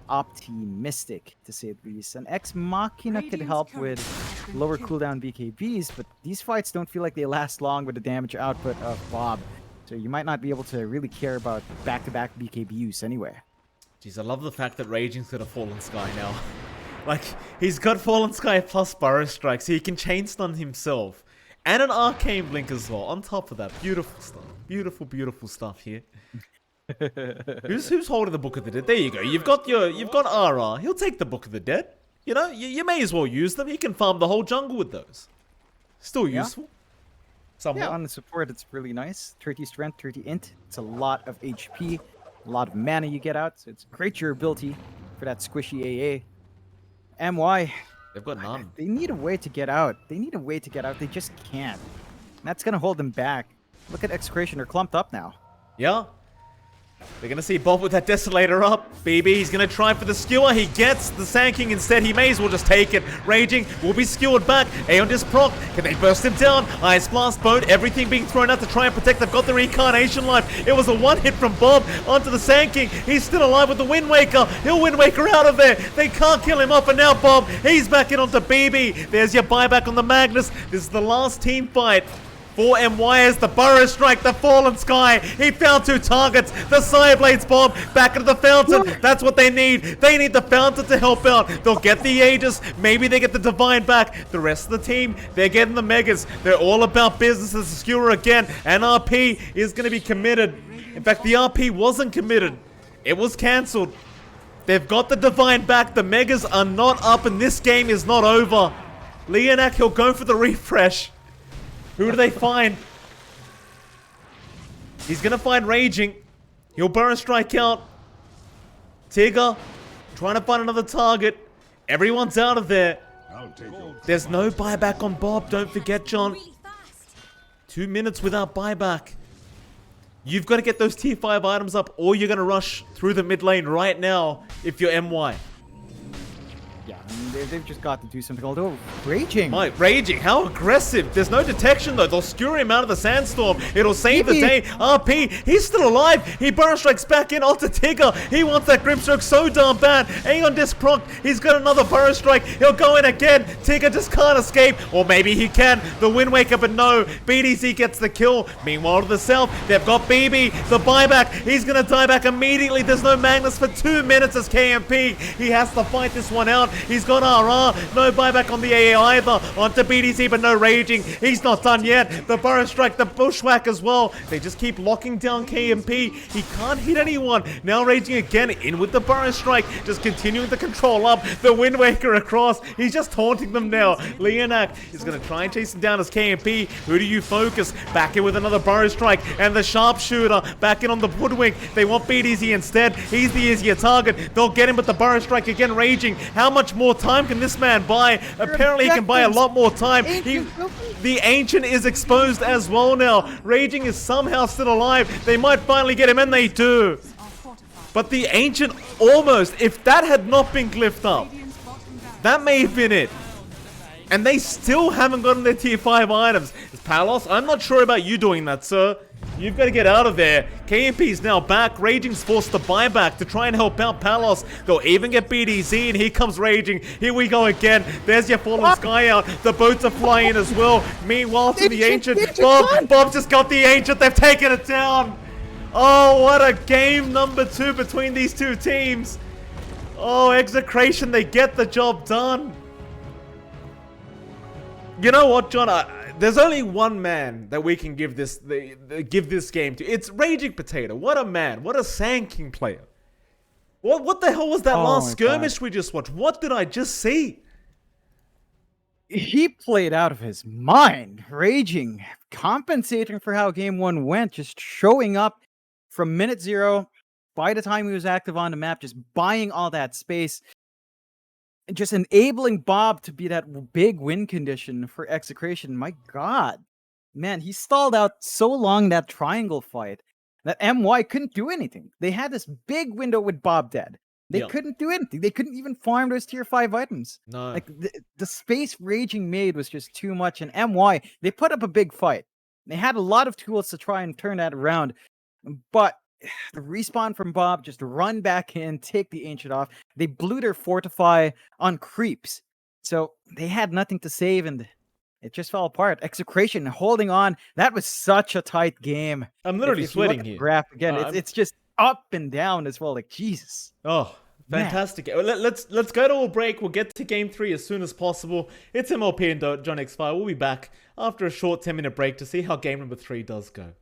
optimistic, to say the least. An Ex Machina could help with lower cooldown BKBs, but these fights don't feel like they last long with the damage output of Bob. So you might not be able to really care about back-to-back BKB use anyway. Jeez, I love the fact that Raging's got a Fallen Sky now. Like, he's got Fallen Sky plus Burrow Strike, so he can chain stun himself. And an Arcane Blink as well, on top of that. Beautiful stuff. Beautiful, beautiful stuff here. Who's holding the Book of the Dead? There you go. You've got RR. He'll take the Book of the Dead. You know, you may as well use them. He can farm the whole jungle with those. Still useful. Somewhat. Yeah, on the support, it's really nice. 30 strength, 30 int. It's a lot of HP, a lot of mana you get out. So it's great durability for that squishy AA. MY, They've got none. they need a way to get out. They need a way to get out. They just can't. And that's going to hold them back. Look at Execration. They're clumped up now. Yeah. They're going to see Bob with that Desolator up. BB, he's going to try for the skewer. He gets the Sand King instead. He may as well just take it. Raging will be skewered back. Aeon Disc proc. Can they burst him down? Ice Blast, Boat, everything being thrown out to try and protect. They've got the Reincarnation Life. It was a one hit from Bob onto the Sand King. He's still alive with the Wind Waker. He'll Wind Waker out of there. They can't kill him off. And now Bob, he's back in onto BB. There's your buyback on the Magnus. This is the last team fight. For MY as the Burrow Strike, the Fallen Sky. He found 2 targets. The Sire Blades bomb back into the fountain. That's what they need. They need the fountain to help out. They'll get the Aegis. Maybe they get the Divine back. The rest of the team, they're getting the Megas. They're all about business as a skewer again. And RP is going to be committed. In fact, the RP wasn't committed. It was cancelled. They've got the Divine back. The Megas are not up and this game is not over. Leonak, he'll go for the refresh. Who do they find? He's going to find Raging. He'll Burrow Strike out. Tigger trying to find another target. Everyone's out of there. There's no buyback on Bob. Don't forget, John. 2 minutes without buyback. You've got to get those tier 5 items up or you're going to rush through the mid lane right now if you're MY. Yeah, I mean, they've just got to do something. Although, Raging. Mike, Raging, how aggressive. There's no detection, though. They'll skewer him out of the sandstorm. It'll save the day. RP, he's still alive. He Burrow Strikes back in onto Tigger. He wants that Grimstroke so darn bad. Aeon Disc proc. He's got another Burrow Strike. He'll go in again. Tigger just can't escape. Or maybe he can. The Wind Waker, but no. BDZ gets the kill. Meanwhile, to the south, they've got BB. The buyback. He's going to die back immediately. There's no Magnus for 2 minutes as KMP. He has to fight this one out. He's got RR. No buyback on the AA either. Onto BDC, but no Raging. He's not done yet. The Burrow Strike, the Bushwhack as well. They just keep locking down KMP. He can't hit anyone. Now Raging again in with the Burrow Strike. Just continuing the control up. The Wind Waker across. He's just taunting them now. Leonak is going to try and chase him down as KMP. Who do you focus? Back in with another Burrow Strike. And the Sharpshooter back in on the Woodwink. They want BDC instead. He's the easier target. They'll get him with the Burrow Strike again. Raging. How much more time can this man buy? Apparently he can buy a lot more time. The Ancient is exposed as well now. Raging is somehow still alive. They might finally get him, and they do. But the Ancient almost, if that had not been glyphed up, Radiant's bottom barracks that may have been it. And they still haven't gotten their tier 5 items. It's Palos. I'm not sure about you doing that, sir. You've got to get out of there. KMP's now back. Raging's forced to buy back to try and help out Palos. They'll even get BDZ, and here comes Raging. Here we go again. There's your Fallen Sky out. The boats are flying as well. Meanwhile, to the Ancient. Bob just got the Ancient. They've taken it down. Oh, what a game number 2 between these two teams. Oh, Execration, they get the job done. You know what, John? There's only one man that we can give this game to. It's Raging Potato. What a man. What a Sand King player. What the hell was that last skirmish we just watched? What did I just see? He played out of his mind. Raging, compensating for how game 1 went, just showing up from minute 0. By the time he was active on the map, just buying all that space. Just enabling Bob to be that big win condition for Execration. My God. Man, he stalled out so long that triangle fight that MY couldn't do anything. They had this big window with Bob dead. They couldn't do anything. They couldn't even farm those tier 5 items. No. Like, the space Raging made was just too much. And MY, they put up a big fight. They had a lot of tools to try and turn that around. But the respawn from Bob, just run back in, take the Ancient off. They blew their Fortify on creeps. So they had nothing to save, and it just fell apart. Execration holding on. That was such a tight game. I'm literally if you look sweating at the here. graph again, it's just up and down as well. Like, Jesus. Oh, fantastic. Let's go to a break. We'll get to game 3 as soon as possible. It's MLP and John XctN. We'll be back after a short 10-minute break to see how game number 3 does go.